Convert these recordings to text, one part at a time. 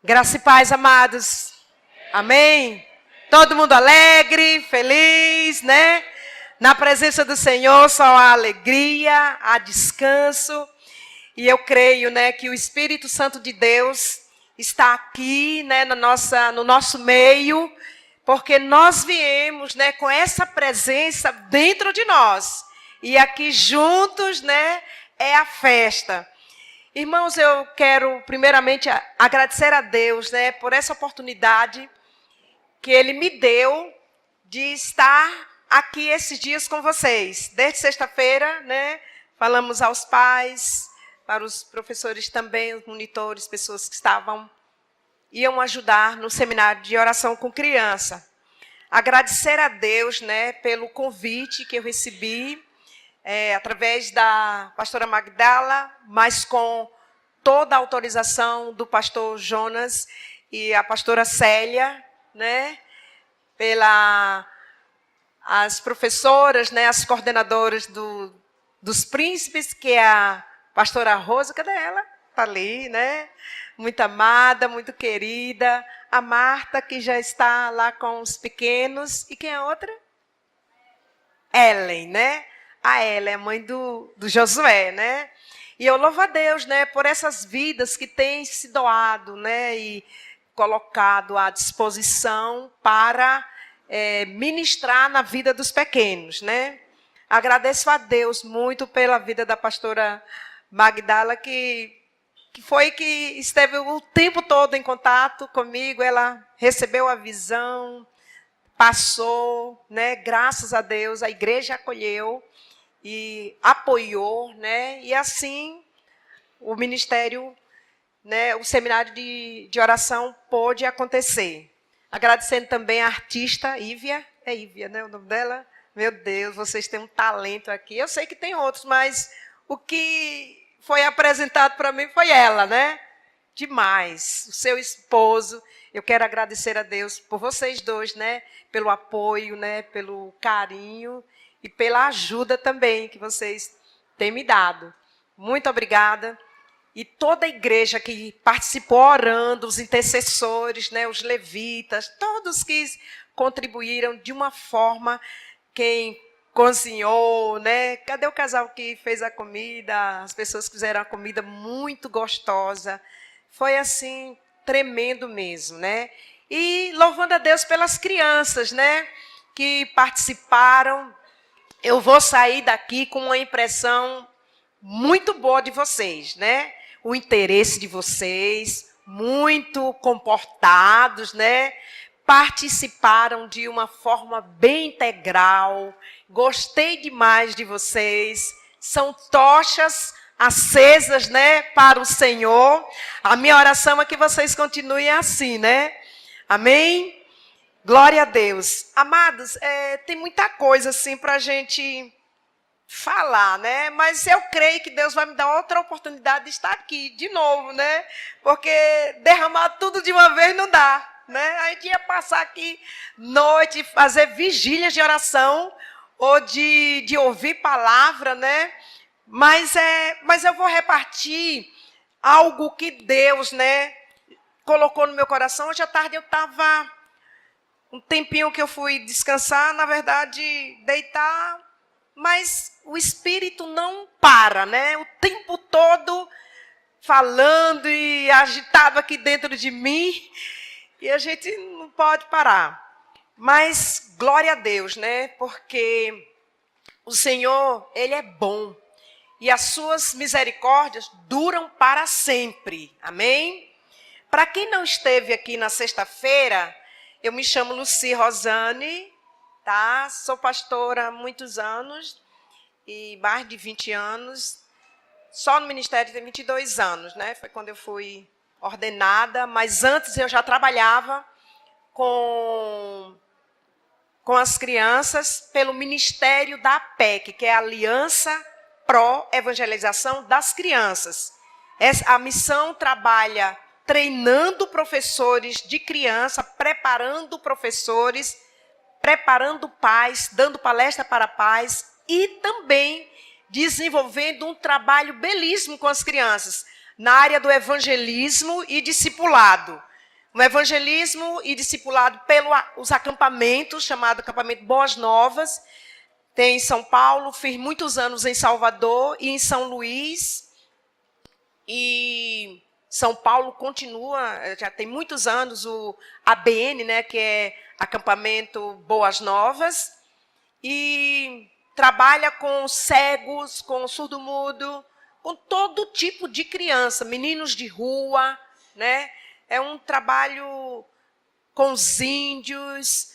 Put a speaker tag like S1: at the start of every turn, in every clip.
S1: Graça e paz, amados. Amém? Todo mundo alegre, feliz, né? Na presença do Senhor só há alegria, há descanso. E eu creio, né, que o Espírito Santo de Deus está aqui, né, no nosso meio, porque nós viemos, né, com essa presença dentro de nós. E aqui juntos, né, é a festa. Irmãos, eu quero primeiramente agradecer a Deus, né, por essa oportunidade que Ele me deu de estar aqui esses dias com vocês. Desde sexta-feira, né, falamos aos pais, para os professores também, os monitores, pessoas que iam ajudar no seminário de oração com criança. Agradecer a Deus, né, pelo convite que eu recebi, através da pastora Magdala, mas com toda a autorização do pastor Jonas e a pastora Célia, né, as professoras, né, as coordenadoras dos príncipes, que é a pastora Rosa, cadê ela? Está ali, né? Muito amada, muito querida. A Marta, que já está lá com os pequenos. E quem é a outra? Ellen, né? A Ellen é mãe do Josué, né? E eu louvo a Deus, né, por essas vidas que têm se doado, né, e colocado à disposição para ministrar na vida dos pequenos, né? Agradeço a Deus muito pela vida da pastora Magdala, que esteve o tempo todo em contato comigo. Ela recebeu a visão, passou, né? Graças a Deus, a igreja acolheu e apoiou, né? E assim o ministério, né? O seminário de oração pôde acontecer. Agradecendo também a artista Ívia, é Ívia, né? O nome dela? Meu Deus, vocês têm um talento aqui. Eu sei que tem outros, mas o que foi apresentado para mim foi ela, né? Demais. O seu esposo. Eu quero agradecer a Deus por vocês dois, né? Pelo apoio, né? Pelo carinho e pela ajuda também que vocês têm me dado. Muito obrigada. E toda a igreja que participou orando, os intercessores, né? Os levitas, todos que contribuíram de uma forma. Quem cozinhou, né? Cadê o casal que fez a comida? As pessoas que fizeram a comida muito gostosa. Foi assim, tremendo mesmo, né? E louvando a Deus pelas crianças, né? Que participaram. Eu vou sair daqui com uma impressão muito boa de vocês, né? O interesse de vocês, muito comportados, né? Participaram de uma forma bem integral. Gostei demais de vocês. São tochas acesas, né, para o Senhor. A minha oração é que vocês continuem assim, né? Amém? Glória a Deus. Amados, tem muita coisa assim para a gente falar, né? Mas eu creio que Deus vai me dar outra oportunidade de estar aqui de novo, né? Porque derramar tudo de uma vez não dá. Né? A gente ia passar aqui noite, fazer vigílias de oração ou de ouvir palavra, né? Mas eu vou repartir algo que Deus, né, colocou no meu coração. Hoje à tarde eu estava, um tempinho que eu fui descansar, na verdade, deitar, mas o Espírito não para, né? O tempo todo falando e agitado aqui dentro de mim. E a gente não pode parar. Mas glória a Deus, né? Porque o Senhor, Ele é bom. E as suas misericórdias duram para sempre. Amém? Para quem não esteve aqui na sexta-feira, eu me chamo Luci Rosane, tá? Sou pastora há muitos anos, e mais de 20 anos. Só no ministério tem 22 anos, né? Foi quando eu fui ordenada, mas antes eu já trabalhava com as crianças pelo Ministério da APEC, que é a Aliança Pro Evangelização das Crianças. A missão trabalha treinando professores de criança, preparando professores, preparando pais, dando palestra para pais e também desenvolvendo um trabalho belíssimo com as crianças, na área do evangelismo e discipulado. um evangelismo e discipulado pelos acampamentos, chamado Acampamento Boas Novas. Tem em São Paulo, fiz muitos anos em Salvador e em São Luís. E São Paulo continua, já tem muitos anos, o ABN, né, que é Acampamento Boas Novas. E trabalha com cegos, com surdo-mudo, com todo tipo de criança, meninos de rua, né? É um trabalho com os índios,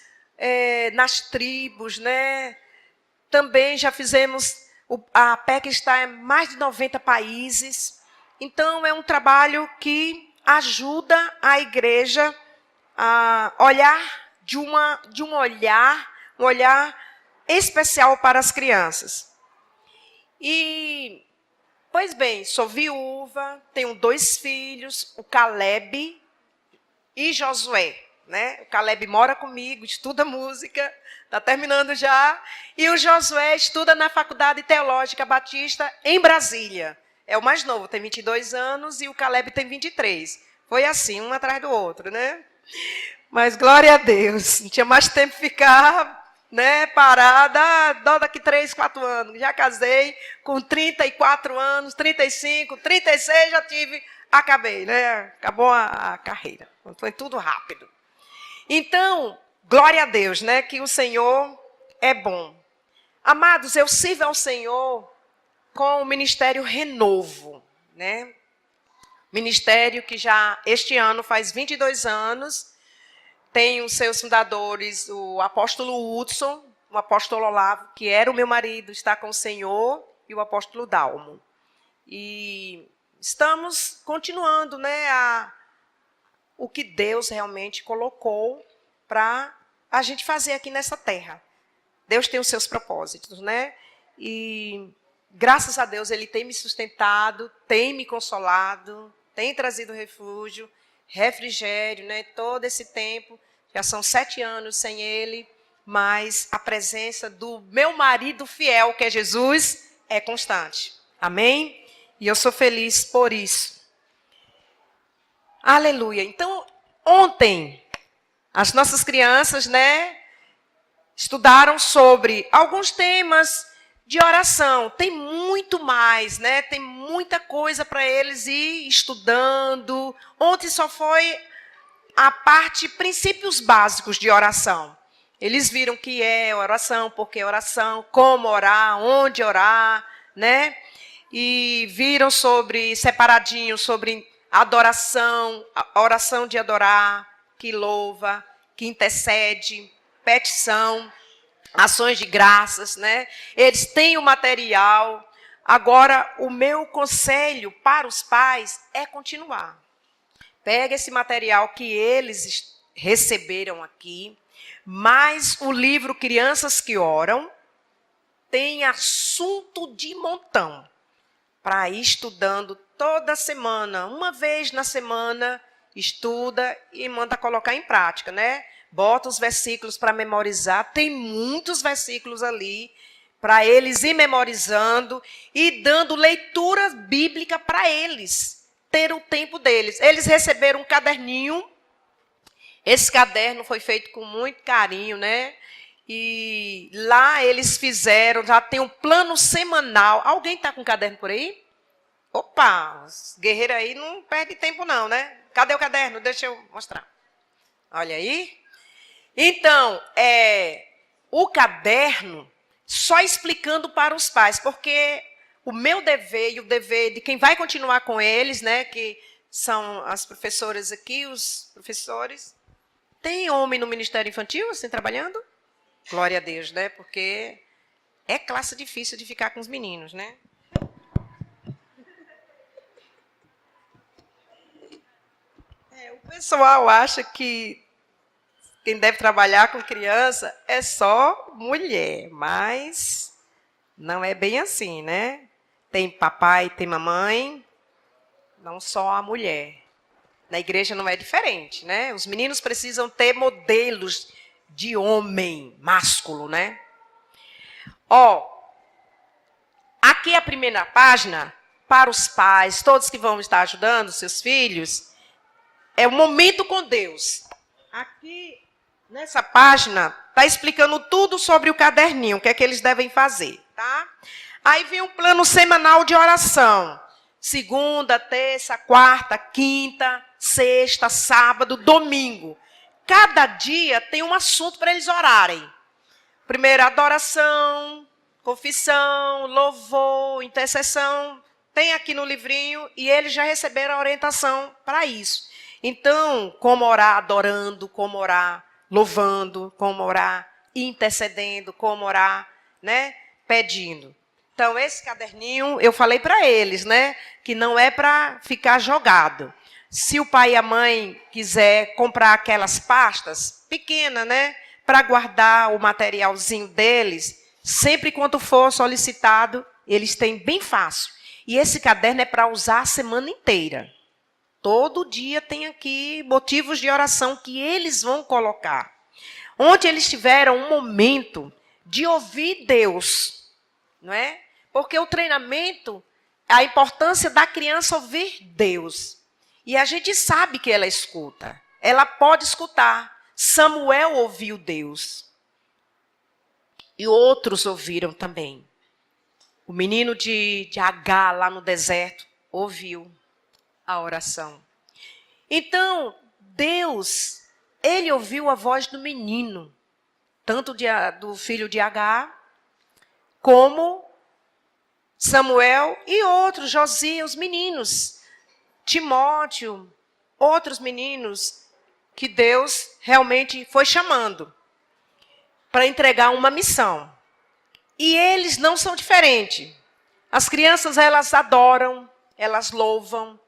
S1: nas tribos, né? Também já fizemos, a PEC está em mais de 90 países. Então, é um trabalho que ajuda a igreja a olhar um olhar especial para as crianças. E, pois bem, sou viúva, tenho 2 filhos, o Caleb e Josué. Né? O Caleb mora comigo, estuda música, está terminando já. E o Josué estuda na Faculdade Teológica Batista, em Brasília. É o mais novo, tem 22 anos, e o Caleb tem 23. Foi assim, um atrás do outro, né? Mas glória a Deus, não tinha mais tempo de ficar, né, parada. Daqui 3, 4 anos. Já casei com 34 anos, 35, 36, acabei, né? Acabou a carreira. Foi tudo rápido. Então, glória a Deus, né, que o Senhor é bom. Amados, eu sirvo ao Senhor com o Ministério Renovo, né? Ministério que já este ano faz 22 anos, tem os seus fundadores, o apóstolo Hudson, o apóstolo Olavo, que era o meu marido, está com o Senhor, e o apóstolo Dalmo. E estamos continuando, né, o que Deus realmente colocou para a gente fazer aqui nessa terra. Deus tem os seus propósitos, né? E graças a Deus Ele tem me sustentado, tem me consolado, tem trazido refúgio, refrigério, né? Todo esse tempo, já são 7 anos sem Ele, mas a presença do meu marido fiel, que é Jesus, é constante. Amém? E eu sou feliz por isso. Aleluia. Então, ontem, as nossas crianças, né, estudaram sobre alguns temas de oração. Tem muito mais, né? Tem muita coisa para eles ir estudando. Ontem só foi a parte, princípios básicos de oração. Eles viram o que é oração, por que oração, como orar, onde orar, né? E viram sobre, separadinho, sobre adoração, a oração de adorar, que louva, que intercede, petição, ações de graças, né? Eles têm o material. Agora, o meu conselho para os pais é continuar. Pega esse material que eles receberam aqui, mais o livro Crianças que Oram, tem assunto de montão, para ir estudando toda semana, uma vez na semana, estuda e manda colocar em prática, né? Bota os versículos para memorizar, tem muitos versículos ali, para eles ir memorizando e dando leitura bíblica para eles, ter o tempo deles. Eles receberam um caderninho, esse caderno foi feito com muito carinho, né? E lá eles fizeram, já tem um plano semanal. Alguém está com caderno por aí? Opa, os guerreiros aí não perde tempo não, né? Cadê o caderno? Deixa eu mostrar. Olha aí. Então, o caderno, só explicando para os pais, porque o meu dever e o dever de quem vai continuar com eles, né, que são as professoras aqui, os professores. Tem homem no Ministério Infantil, assim, trabalhando? Glória a Deus, né? Porque é classe difícil de ficar com os meninos, né? O pessoal acha que quem deve trabalhar com criança é só mulher, mas não é bem assim, né? Tem papai, tem mamãe, não só a mulher. Na igreja não é diferente, né? Os meninos precisam ter modelos de homem másculo, né? Aqui a primeira página, para os pais, todos que vão estar ajudando seus filhos, é o momento com Deus. Aqui, nessa página, está explicando tudo sobre o caderninho, o que é que eles devem fazer, tá? Aí vem um plano semanal de oração. Segunda, terça, quarta, quinta, sexta, sábado, domingo. Cada dia tem um assunto para eles orarem. Primeiro, adoração, confissão, louvor, intercessão. Tem aqui no livrinho e eles já receberam a orientação para isso. Então, como orar adorando, como orar louvando, como orar intercedendo, como orar, né, pedindo. Então, esse caderninho, eu falei para eles, né, que não é para ficar jogado. Se o pai e a mãe quiser comprar aquelas pastas pequenas, né, para guardar o materialzinho deles, sempre quando for solicitado, eles têm bem fácil. E esse caderno é para usar a semana inteira. Todo dia tem aqui motivos de oração que eles vão colocar. Onde eles tiveram um momento de ouvir Deus, não é? Porque o treinamento, a importância da criança ouvir Deus. E a gente sabe que ela escuta. Ela pode escutar. Samuel ouviu Deus. E outros ouviram também. O menino de Agar, lá no deserto, ouviu a oração. Então, Deus, ele ouviu a voz do menino, tanto do filho de Agar, como Samuel e outros, Josias, os meninos, Timóteo, outros meninos que Deus realmente foi chamando para entregar uma missão. E eles não são diferentes. As crianças, elas adoram, elas louvam.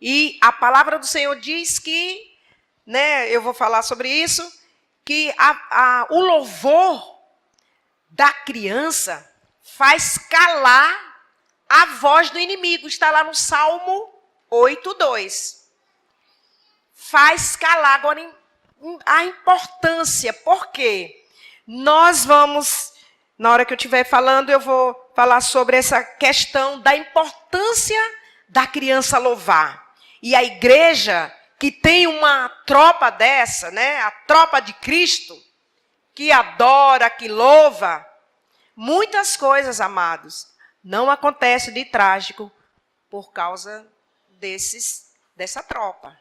S1: E a palavra do Senhor diz que, né, eu vou falar sobre isso, que o louvor da criança faz calar a voz do inimigo. Está lá no Salmo 8:2. Faz calar. Agora, a importância, por quê? Nós vamos, na hora que eu estiver falando, eu vou falar sobre essa questão da importância da criança louvar. E a igreja que tem uma tropa dessa, né, a tropa de Cristo, que adora, que louva, muitas coisas, amados, não acontecem de trágico por causa dessa tropa.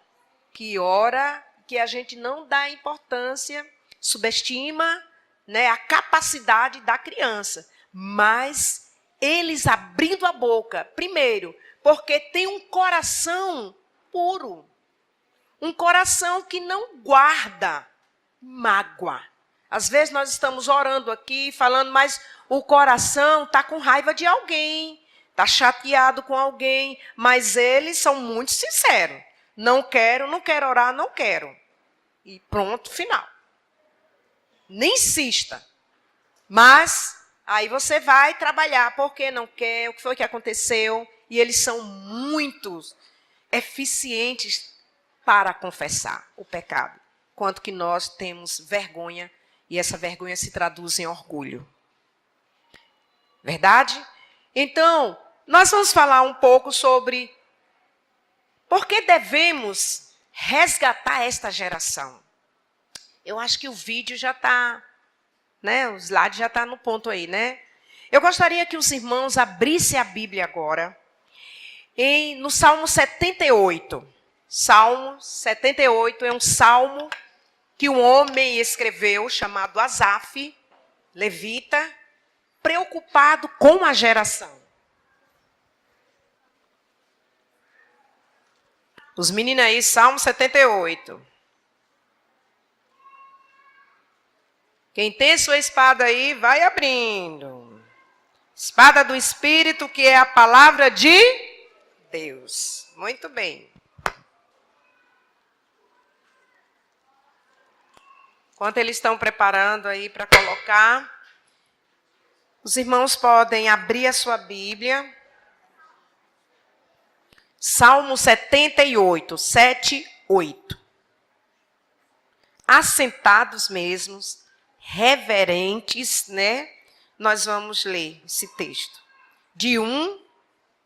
S1: Que ora, que a gente não dá importância, subestima, né, a capacidade da criança. Mas eles abrindo a boca, primeiro, porque tem um coração puro. Um coração que não guarda mágoa. Às vezes nós estamos orando aqui, falando, mas o coração está com raiva de alguém, está chateado com alguém, mas eles são muito sinceros. Não quero orar, não quero. E pronto, final. Nem insista. Mas aí você vai trabalhar, porque não quer, o que foi que aconteceu, e eles são muito eficientes para confessar o pecado, quanto que nós temos vergonha, e essa vergonha se traduz em orgulho. Verdade? Então, nós vamos falar um pouco sobre por que devemos resgatar esta geração. Eu acho que o vídeo já está, né, o slide já está no ponto aí, né? Eu gostaria que os irmãos abrissem a Bíblia agora, no Salmo 78. Salmo 78 é um salmo que um homem escreveu, chamado Asaf, levita, preocupado com a geração. Os meninos aí, Salmo 78. Quem tem sua espada aí, vai abrindo. Espada do Espírito, que é a palavra de Deus. Muito bem. Enquanto eles estão preparando aí para colocar, os irmãos podem abrir a sua Bíblia. Salmo 78, 7, 8. Assentados mesmos, reverentes, né? Nós vamos ler esse texto. De 1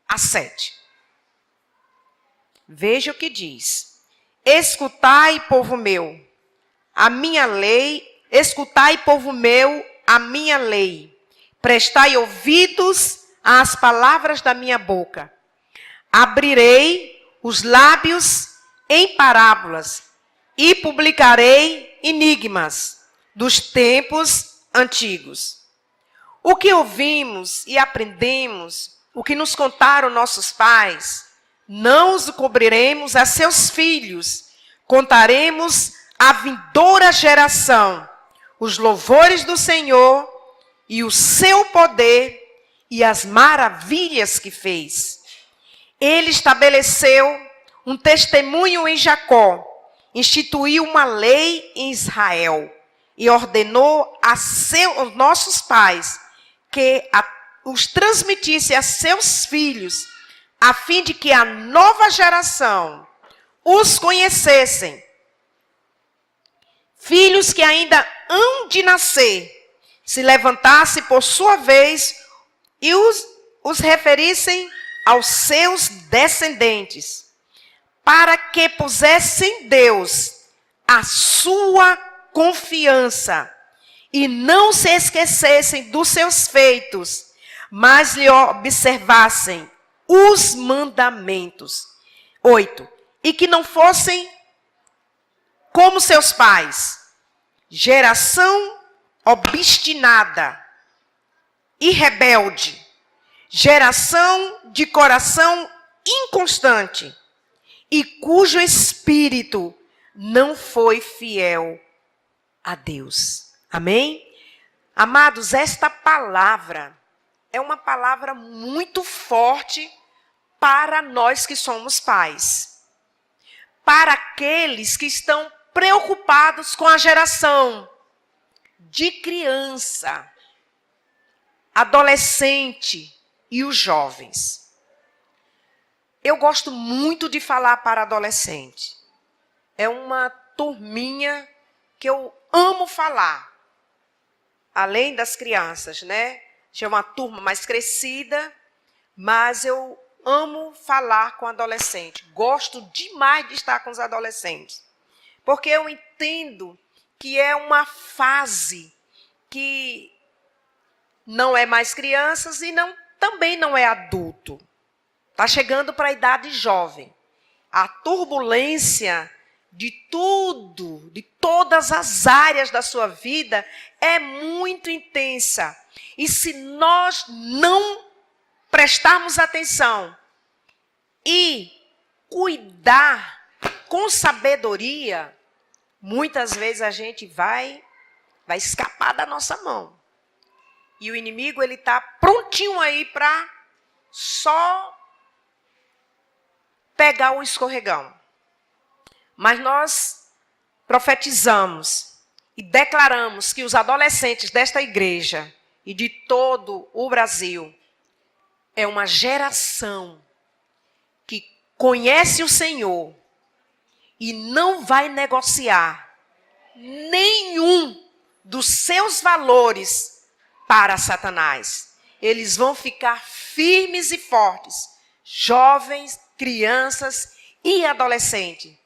S1: a 7. Veja o que diz. escutai, povo meu, a minha lei, escutai, povo meu, a minha lei. Prestai ouvidos às palavras da minha boca. Abrirei os lábios em parábolas e publicarei enigmas dos tempos antigos. O que ouvimos e aprendemos, o que nos contaram nossos pais, não os cobriremos a seus filhos, contaremos à vindoura geração os louvores do Senhor e o seu poder e as maravilhas que fez. Ele estabeleceu um testemunho em Jacó, instituiu uma lei em Israel e ordenou aos nossos pais que os transmitisse a seus filhos, a fim de que a nova geração os conhecessem. Filhos que ainda hão de nascer, se levantasse por sua vez e os referissem aos seus descendentes, para que pusessem em Deus a sua confiança e não se esquecessem dos seus feitos, mas lhe observassem os mandamentos. 8. E que não fossem como seus pais, geração obstinada e rebelde, geração de coração inconstante, e cujo espírito não foi fiel a Deus. Amém? Amados, esta palavra é uma palavra muito forte para nós que somos pais. Para aqueles que estão preocupados com a geração de criança, adolescente e os jovens. Eu gosto muito de falar para adolescente. É uma turminha que eu amo falar. Além das crianças, né? É uma turma mais crescida, mas eu amo falar com adolescente. Gosto demais de estar com os adolescentes. Porque eu entendo que é uma fase que não é mais crianças e também não é adulto. Está chegando para a idade jovem. A turbulência de tudo, de todas as áreas da sua vida, é muito intensa. E se nós não prestarmos atenção e cuidar com sabedoria, muitas vezes a gente vai escapar da nossa mão. E o inimigo, ele está prontinho aí para só pegar o escorregão. Mas nós profetizamos e declaramos que os adolescentes desta igreja e de todo o Brasil é uma geração que conhece o Senhor e não vai negociar nenhum dos seus valores para Satanás. Eles vão ficar firmes e fortes, jovens, crianças e adolescentes.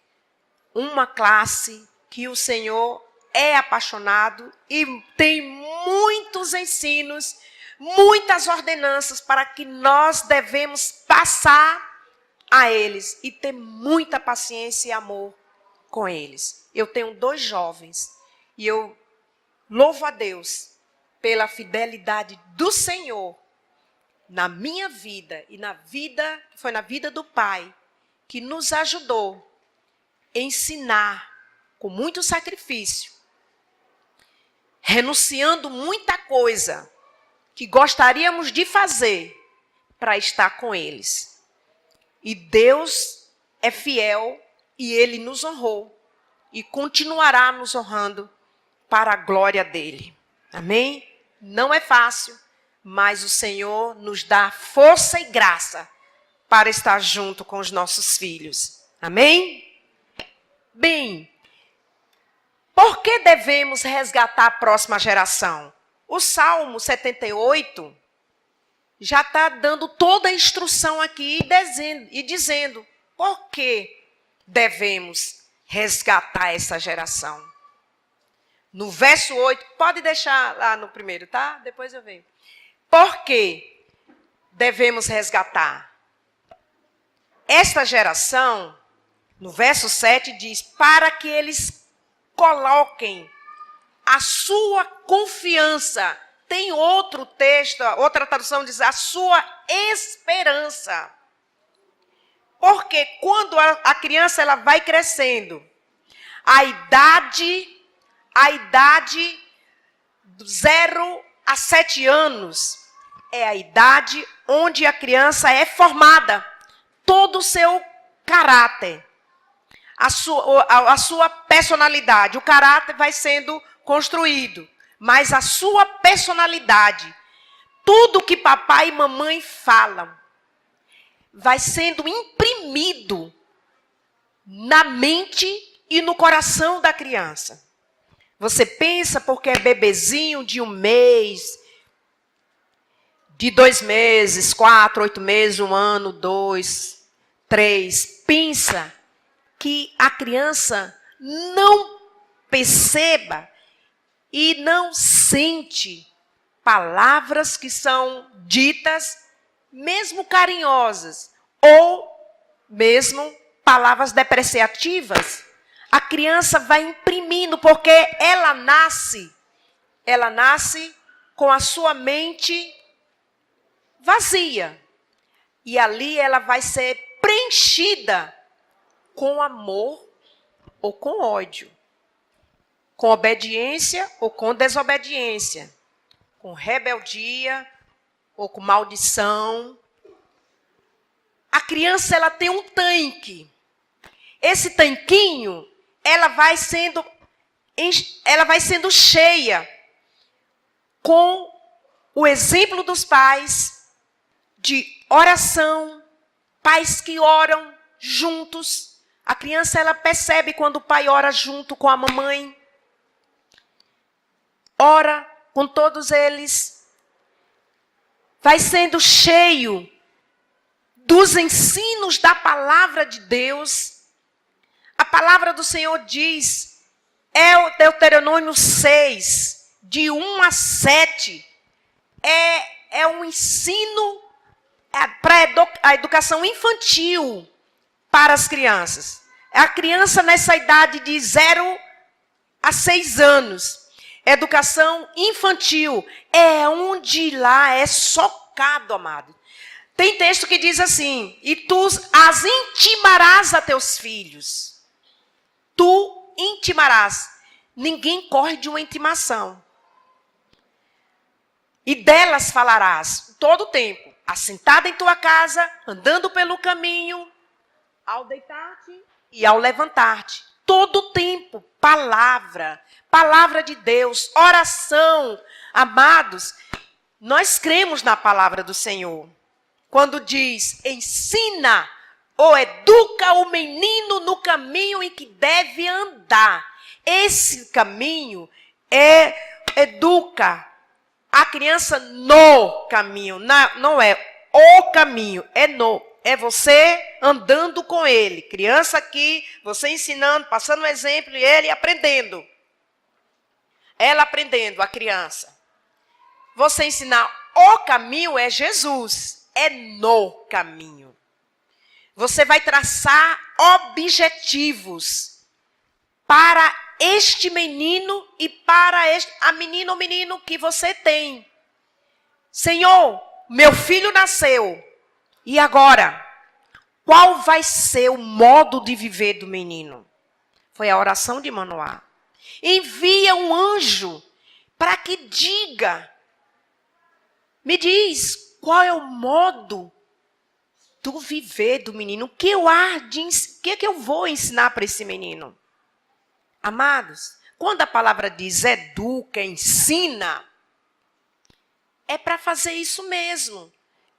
S1: Uma classe que o Senhor é apaixonado e tem muitos ensinos, muitas ordenanças para que nós devemos passar a eles e ter muita paciência e amor com eles. Eu tenho 2 jovens e eu louvo a Deus pela fidelidade do Senhor na minha vida e foi na vida do Pai, que nos ajudou a ensinar com muito sacrifício, renunciando muita coisa que gostaríamos de fazer para estar com eles. E Deus é fiel e Ele nos honrou e continuará nos honrando para a glória dEle. Amém? Não é fácil, mas o Senhor nos dá força e graça para estar junto com os nossos filhos. Amém? Bem, por que devemos resgatar a próxima geração? O Salmo 78 já está dando toda a instrução aqui e dizendo por que devemos resgatar essa geração. No verso 8, pode deixar lá no primeiro, tá? Depois eu venho. Por que devemos resgatar? Esta geração, no verso 7, diz, para que eles coloquem a sua confiança. Tem outro texto, outra tradução diz, a sua esperança. Porque quando a criança ela vai crescendo, a idade de 0 a 7 anos é a idade onde a criança é formada. Todo o seu caráter, a sua personalidade. O caráter vai sendo construído, mas a sua personalidade, tudo que papai e mamãe falam, vai sendo imprimido na mente e no coração da criança. Você pensa porque é bebezinho de 1 mês, de 2 meses, 4, 8 meses, 1 ano, 2, 3. Pensa que a criança não perceba e não sente palavras que são ditas, mesmo carinhosas, ou mesmo palavras depreciativas. A criança vai imprimindo, porque ela nasce com a sua mente vazia. E ali ela vai ser preenchida com amor ou com ódio, com obediência ou com desobediência, com rebeldia ou com maldição. A criança ela tem um tanque. Esse tanquinho, ela vai sendo cheia com o exemplo dos pais de oração, pais que oram juntos. A criança ela percebe quando o pai ora junto com a mamãe. Ora com todos eles. Vai sendo cheio dos ensinos da palavra de Deus. A palavra do Senhor diz, é o Deuteronômio 6, de 1 a 7, é um ensino para a educação infantil para as crianças. A criança nessa idade de 0 a 6 anos. Educação infantil é onde lá é socado, amado. Tem texto que diz assim, e tu as intimarás a teus filhos. Tu intimarás. Ninguém corre de uma intimação. E delas falarás todo o tempo, assentada em tua casa, andando pelo caminho, ao deitar-te e ao levantar-te. Todo o tempo, palavra de Deus, oração. Amados, nós cremos na palavra do Senhor. Quando diz, ensina ou educa o menino no caminho em que deve andar. Esse caminho educa a criança no caminho. Não é o caminho, é você andando com ele. Criança aqui, você ensinando, passando um exemplo e ele aprendendo. Ela aprendendo, a criança. Você ensinar o caminho é Jesus, é no caminho. Você vai traçar objetivos para este menino e para a menina ou menino que você tem. Senhor, meu filho nasceu. E agora? Qual vai ser o modo de viver do menino? Foi a oração de Manoá. Envia um anjo para que diga. Me diz, qual é o modo do viver do menino? O que eu vou ensinar para esse menino? Amados, quando a palavra diz educa, ensina, é para fazer isso mesmo.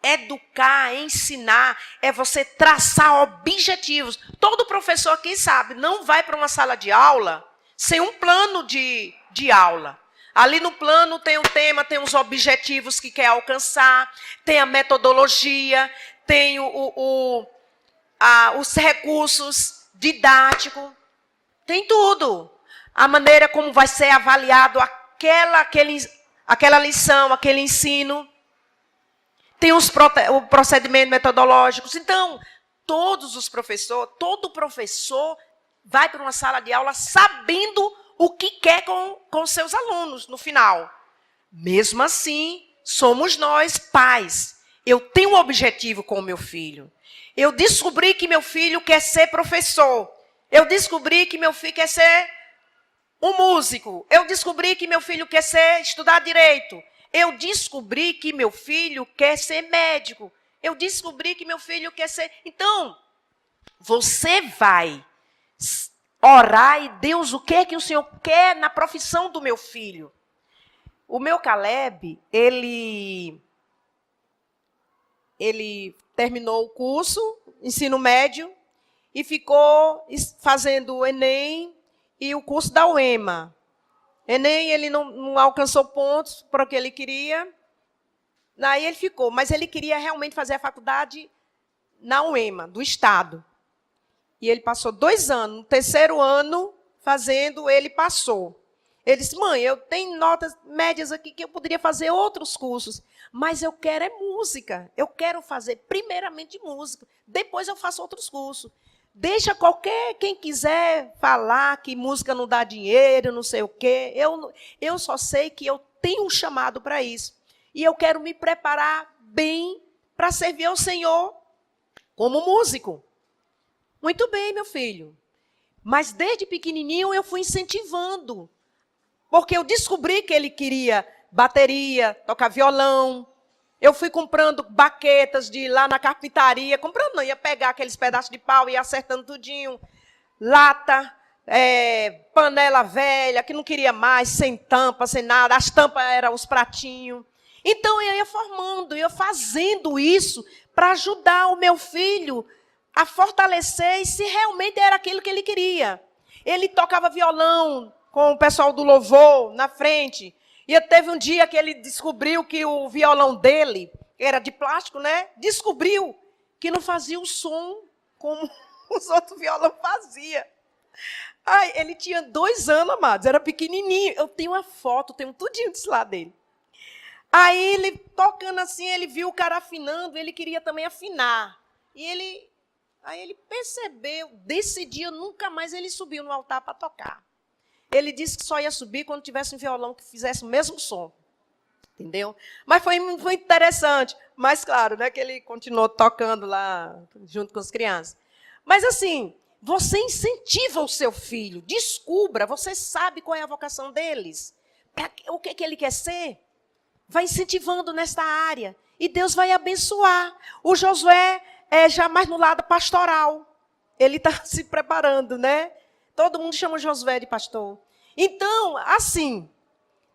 S1: Educar, ensinar, é você traçar objetivos. Todo professor aqui sabe, não vai para uma sala de aula sem um plano de aula. Ali no plano tem o tema, tem os objetivos que quer alcançar, tem a metodologia, tem os recursos didáticos. Tem tudo. A maneira como vai ser avaliado aquela lição, aquele ensino. Tem os procedimentos metodológicos. Então, todo professor vai para uma sala de aula sabendo o que quer com seus alunos no final. Mesmo assim, somos nós, pais. Eu tenho um objetivo com o meu filho. Eu descobri que meu filho quer ser professor. Eu descobri que meu filho quer ser um músico. Eu descobri que meu filho quer estudar direito. Eu descobri que meu filho quer ser médico. Eu descobri que meu filho quer ser... Então, você vai orar e Deus, o que é que o Senhor quer na profissão do meu filho? O meu Caleb, ele terminou o curso, ensino médio, e ficou fazendo o Enem e o curso da UEMA. Enem, ele não alcançou pontos para o que ele queria. Daí ele ficou, mas ele queria realmente fazer a faculdade na UEMA, do Estado. E ele passou 2 anos. No 3º ano, fazendo, ele passou. Ele disse, mãe, eu tenho notas médias aqui que eu poderia fazer outros cursos, mas eu quero é música. Eu quero fazer primeiramente música, depois eu faço outros cursos. Deixa quem quiser falar que música não dá dinheiro, não sei o quê. Eu só sei que eu tenho um chamado para isso. E eu quero me preparar bem para servir ao Senhor como músico. Muito bem, meu filho. Mas desde pequenininho eu fui incentivando. Porque eu descobri que ele queria bateria, tocar violão. Eu fui comprando baquetas lá na carpintaria. Comprando não, ia pegar aqueles pedaços de pau e ia acertando tudinho. Lata, panela velha, que não queria mais, sem tampa, sem nada. As tampas eram os pratinhos. Então, eu ia formando, eu ia fazendo isso para ajudar o meu filho a fortalecer se realmente era aquilo que ele queria. Ele tocava violão com o pessoal do louvor na frente. E teve um dia que ele descobriu que o violão dele era de plástico, né? Descobriu que não fazia o som como os outros violão faziam. Ai, ele tinha 2 anos, amados, era pequenininho. Eu tenho uma foto, tenho tudinho disso lá dele. Aí ele tocando assim, ele viu o cara afinando, ele queria também afinar. Aí ele percebeu, desse dia nunca mais ele subiu no altar para tocar. Ele disse que só ia subir quando tivesse um violão que fizesse o mesmo som. Entendeu? Mas foi interessante. Mas claro, né, que ele continuou tocando lá junto com as crianças. Mas assim, você incentiva o seu filho, descubra, você sabe qual é a vocação deles. O que ele quer ser? Vai incentivando nesta área. E Deus vai abençoar. O Josué é já mais no lado pastoral. Ele está se preparando, né? Todo mundo chama o Josué de pastor. Então, assim,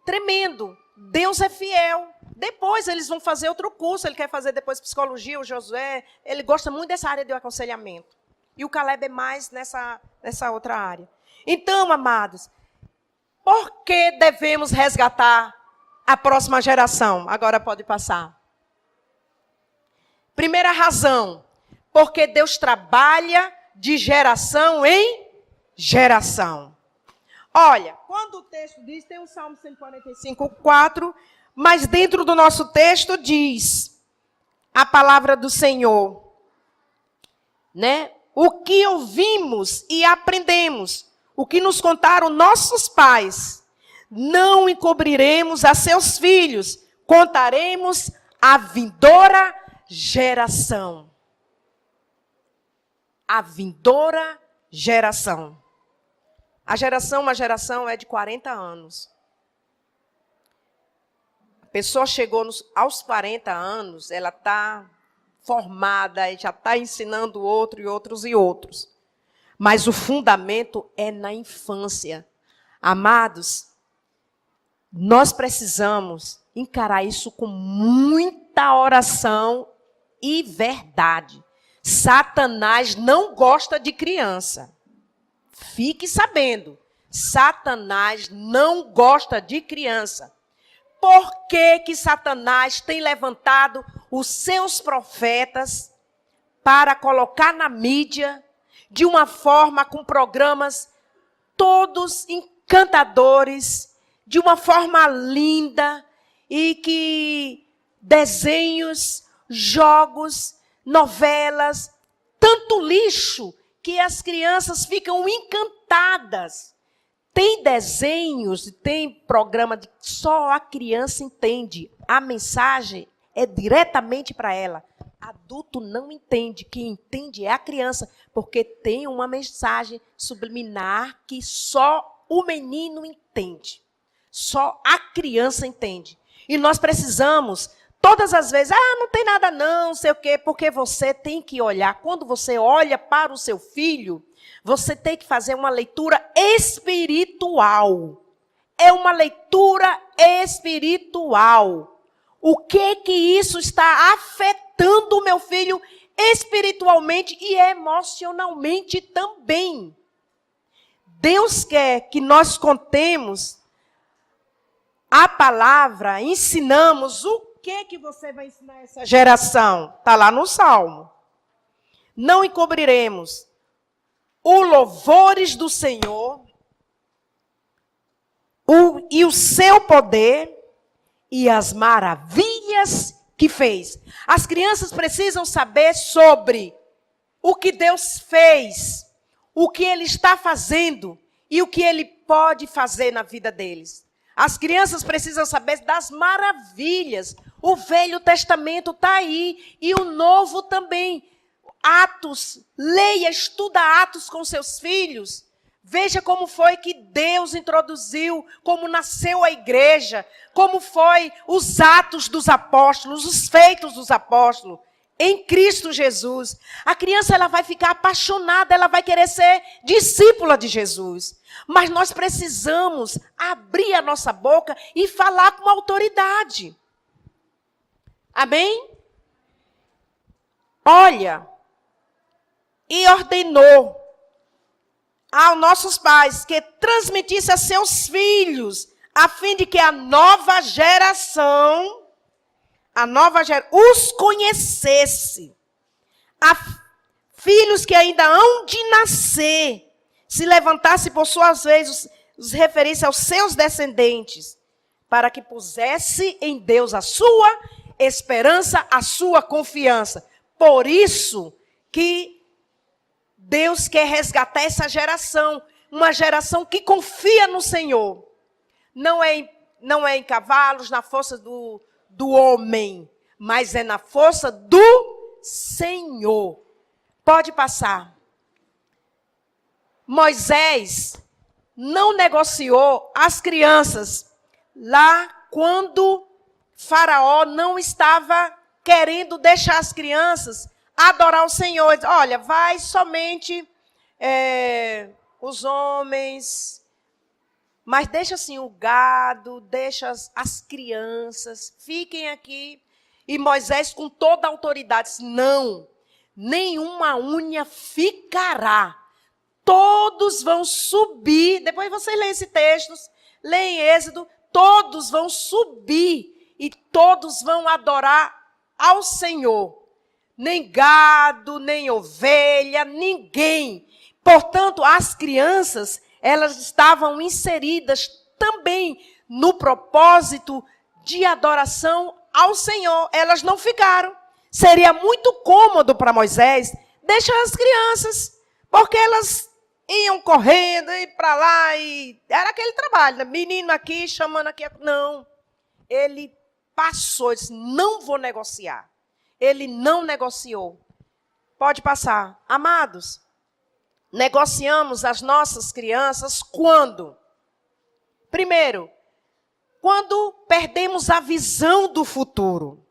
S1: tremendo. Deus é fiel. Depois eles vão fazer outro curso. Ele quer fazer depois psicologia, o Josué. Ele gosta muito dessa área de aconselhamento. E o Caleb é mais nessa outra área. Então, amados, por que devemos resgatar a próxima geração? Agora pode passar. Primeira razão, porque Deus trabalha de geração em geração. Olha, quando o texto diz, tem o Salmo 145:4, mas dentro do nosso texto diz a palavra do Senhor, né? O que ouvimos e aprendemos, o que nos contaram nossos pais, não encobriremos a seus filhos, contaremos a vindoura geração. A vindoura geração. Uma geração é de 40 anos. A pessoa chegou aos 40 anos, ela está formada, já está ensinando outro e outros e outros. Mas o fundamento é na infância. Amados, nós precisamos encarar isso com muita oração e verdade. Satanás não gosta de criança. Fique sabendo, Satanás não gosta de criança. Por que Satanás tem levantado os seus profetas para colocar na mídia de uma forma com programas todos encantadores, de uma forma linda, e que desenhos, jogos, novelas, tanto lixo que as crianças ficam encantadas. Tem desenhos, tem programa de só a criança entende. A mensagem é diretamente para ela. Adulto não entende. Quem entende é a criança, porque tem uma mensagem subliminar que só o menino entende. Só a criança entende. E nós precisamos, todas as vezes, não tem nada não, sei o quê, porque você tem que olhar. Quando você olha para o seu filho, você tem que fazer uma leitura espiritual. É uma leitura espiritual. O que isso está afetando o meu filho espiritualmente e emocionalmente também? Deus quer que nós contemos a palavra, ensinamos. O que você vai ensinar a essa geração? Está lá no Salmo. Não encobriremos os louvores do Senhor e o seu poder e as maravilhas que fez. As crianças precisam saber sobre o que Deus fez, o que Ele está fazendo e o que Ele pode fazer na vida deles. As crianças precisam saber das maravilhas. O Velho Testamento está aí e o Novo também. Atos, leia, estuda Atos com seus filhos. Veja como foi que Deus introduziu, como nasceu a igreja, como foi os atos dos apóstolos, os feitos dos apóstolos, em Cristo Jesus. A criança ela vai ficar apaixonada, ela vai querer ser discípula de Jesus. Mas nós precisamos abrir a nossa boca e falar com autoridade. Amém? Olha, e ordenou aos nossos pais que transmitisse a seus filhos, a fim de que a nova geração os conhecesse. Filhos que ainda hão de nascer, se levantasse por suas vezes, os referisse aos seus descendentes, para que pusesse em Deus a sua esperança, a sua confiança. Por isso que Deus quer resgatar essa geração, uma geração que confia no Senhor. Não é em cavalos, na força do homem, mas é na força do Senhor. Pode passar. Moisés não negociou as crianças lá quando Faraó não estava querendo deixar as crianças adorar o Senhor. Olha, vai somente os homens, mas deixa assim o gado, deixa as crianças, fiquem aqui. E Moisés, com toda a autoridade, disse, não, nenhuma unha ficará. Todos vão subir. Depois vocês leem esse texto, leem Êxodo, todos vão subir e todos vão adorar ao Senhor. Nem gado, nem ovelha, ninguém. Portanto, as crianças, elas estavam inseridas também no propósito de adoração ao Senhor. Elas não ficaram. Seria muito cômodo para Moisés deixar as crianças, porque elas iam correndo, e para lá, e era aquele trabalho, né? Menino aqui, chamando aqui. Não, ele passou, disse, não vou negociar. Ele não negociou. Pode passar. Amados, negociamos as nossas crianças quando? Primeiro, quando perdemos a visão do futuro.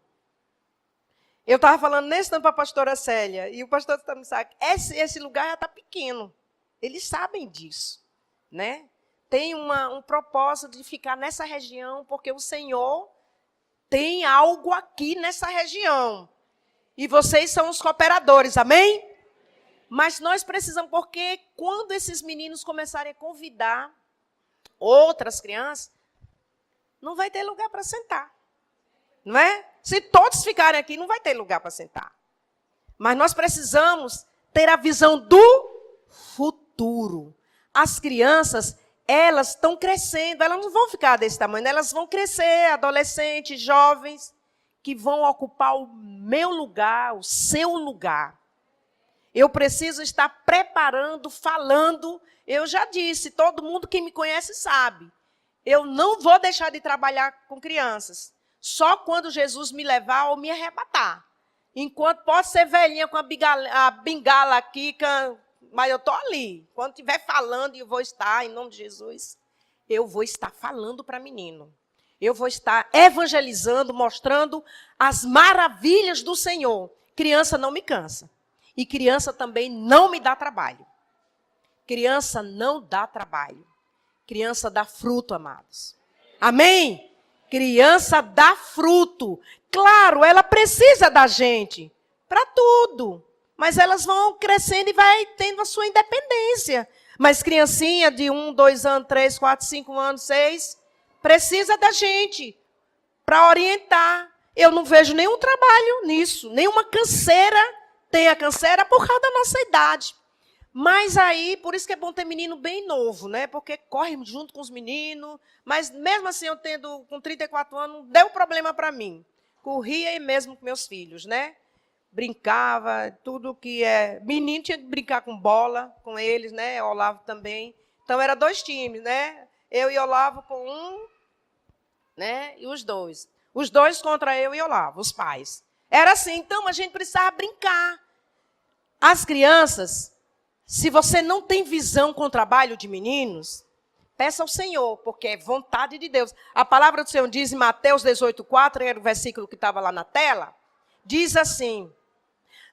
S1: Eu estava falando nesse tempo para a pastora Célia, e o pastor está me dizendo, esse lugar já está pequeno. Eles sabem disso, né? Tem um propósito de ficar nessa região, porque o Senhor tem algo aqui nessa região. E vocês são os cooperadores, amém? Mas nós precisamos, porque quando esses meninos começarem a convidar outras crianças, não vai ter lugar para sentar. Não é? Se todos ficarem aqui, não vai ter lugar para sentar. Mas nós precisamos ter a visão do futuro. as crianças, elas estão crescendo, elas não vão ficar desse tamanho, elas vão crescer, adolescentes, jovens, que vão ocupar o meu lugar, o seu lugar. Eu preciso estar preparando, falando. Eu já disse, todo mundo que me conhece sabe. Eu não vou deixar de trabalhar com crianças. Só quando Jesus me levar ou me arrebatar. Enquanto posso ser velhinha com a bengala aqui, mas eu estou ali. Quando estiver falando, eu vou estar, em nome de Jesus, eu vou estar falando para menino. Eu vou estar evangelizando, mostrando as maravilhas do Senhor. Criança não me cansa. E criança também não me dá trabalho. Criança não dá trabalho. Criança dá fruto, amados. Amém? Criança dá fruto. Claro, ela precisa da gente para tudo. Mas elas vão crescendo e vai tendo a sua independência. Mas criancinha de 1, 2 anos, 3, 4, 5 anos, 6, precisa da gente para orientar. Eu não vejo nenhum trabalho nisso, nenhuma canseira. Tem a canseira por causa da nossa idade. Mas aí, por isso que é bom ter menino bem novo, né? Porque corre junto com os meninos. Mas mesmo assim, eu tendo com 34 anos, não deu problema para mim. Corria aí mesmo com meus filhos, né? Brincava, tudo que é... Menino tinha que brincar com bola, com eles, né? Olavo também. Então, era 2 times, né? Eu e Olavo com um, né? E os 2. Os 2 contra eu e Olavo, os pais. Era assim, então a gente precisava brincar. As crianças, se você não tem visão com o trabalho de meninos, peça ao Senhor, porque é vontade de Deus. A palavra do Senhor diz em Mateus 18:4, era o versículo que estava lá na tela, diz assim: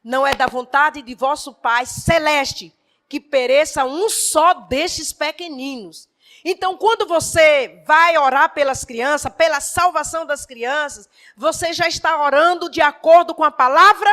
S1: não é da vontade de vosso Pai celeste que pereça um só destes pequeninos. Então, quando você vai orar pelas crianças, pela salvação das crianças, você já está orando de acordo com a palavra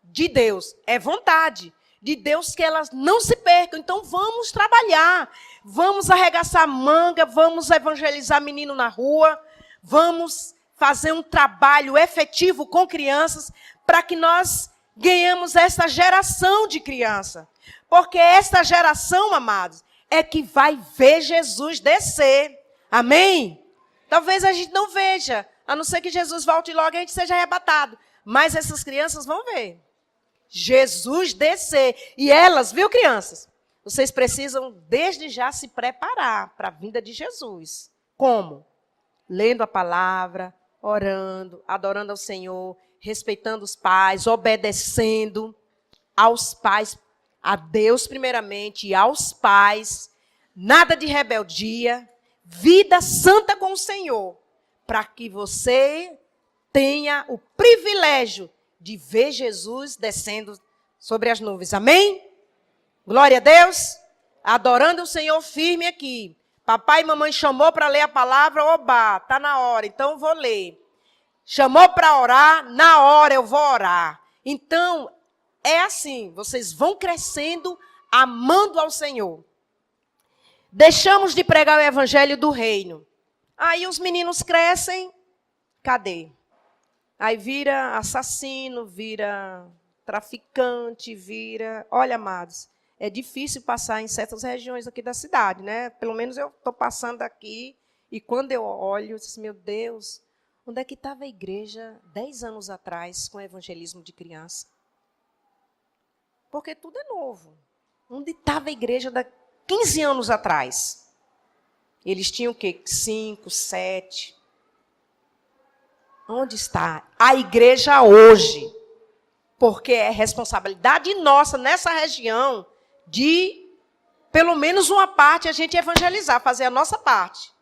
S1: de Deus. É vontade de Deus que elas não se percam. Então, vamos trabalhar. Vamos arregaçar manga, vamos evangelizar menino na rua, vamos fazer um trabalho efetivo com crianças para que nós ganhemos essa geração de criança. Porque esta geração, amados, é que vai ver Jesus descer. Amém? Talvez a gente não veja, a não ser que Jesus volte logo e a gente seja arrebatado. Mas essas crianças vão ver Jesus descer. E elas, viu, crianças? Vocês precisam desde já se preparar para a vinda de Jesus. Como? Lendo a palavra, orando, adorando ao Senhor, respeitando os pais, obedecendo aos pais, a Deus primeiramente e aos pais, nada de rebeldia, vida santa com o Senhor, para que você tenha o privilégio de ver Jesus descendo sobre as nuvens. Amém? Glória a Deus. Adorando o Senhor firme aqui. Papai e mamãe chamou para ler a palavra, oba, está na hora, então vou ler. Chamou para orar, na hora eu vou orar. Então, é assim, vocês vão crescendo, amando ao Senhor. Deixamos de pregar o evangelho do reino. Aí os meninos crescem, cadê? Aí vira assassino, vira traficante, vira... Olha, amados, é difícil passar em certas regiões aqui da cidade, né? Pelo menos eu estou passando aqui e quando eu olho, eu disse, meu Deus, onde é que estava a igreja 10 anos atrás com o evangelismo de criança? Porque tudo é novo. Onde estava a igreja da 15 anos atrás? Eles tinham o quê? 5, 7. Onde está a igreja hoje? Porque é responsabilidade nossa nessa região de, pelo menos uma parte, a gente evangelizar, fazer a nossa parte.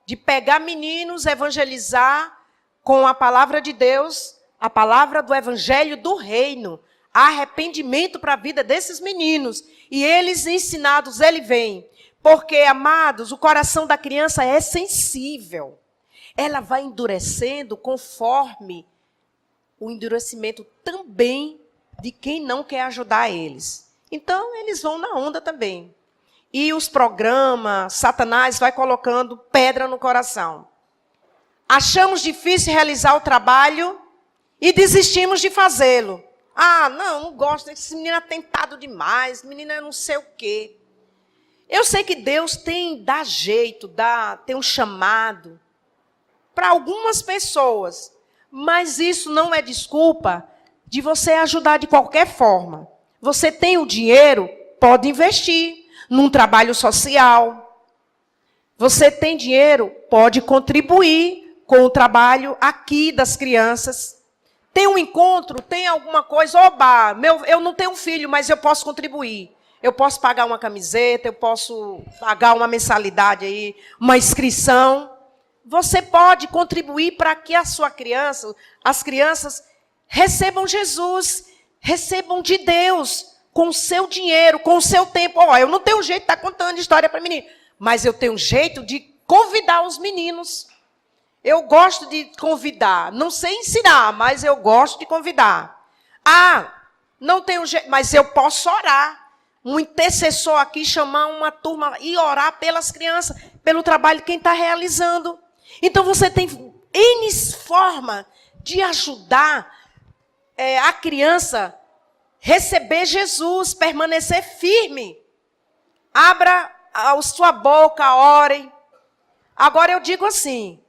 S1: De pegar meninos, evangelizar com a palavra de Deus, a palavra do evangelho do reino. Arrependimento para a vida desses meninos. E eles ensinados, ele vem. Porque, amados, o coração da criança é sensível. Ela vai endurecendo conforme o endurecimento também de quem não quer ajudar eles. Então, eles vão na onda também. E os programas, Satanás vai colocando pedra no coração. Achamos difícil realizar o trabalho e desistimos de fazê-lo. Ah, não gosto, esse menino é tentado demais, menino é não sei o quê. Eu sei que Deus dá jeito, tem um chamado para algumas pessoas, mas isso não é desculpa de você ajudar de qualquer forma. Você tem o dinheiro, pode investir num trabalho social. Você tem dinheiro, pode contribuir com o trabalho aqui das crianças. Tem um encontro, tem alguma coisa, oba, eu não tenho filho, mas eu posso contribuir. Eu posso pagar uma camiseta, eu posso pagar uma mensalidade aí, uma inscrição. Você pode contribuir para que a sua criança, as crianças, recebam Jesus, recebam de Deus, com o seu dinheiro, com o seu tempo. Eu não tenho jeito de estar contando história para menino, mas eu tenho jeito de convidar os meninos. Eu gosto de convidar. Não sei ensinar, mas eu gosto de convidar. Não tenho jeito, mas eu posso orar. Um intercessor aqui, chamar uma turma e orar pelas crianças, pelo trabalho que quem está realizando. Então, você tem N forma de ajudar a criança receber Jesus, permanecer firme. Abra a sua boca, orem. Agora, eu digo assim,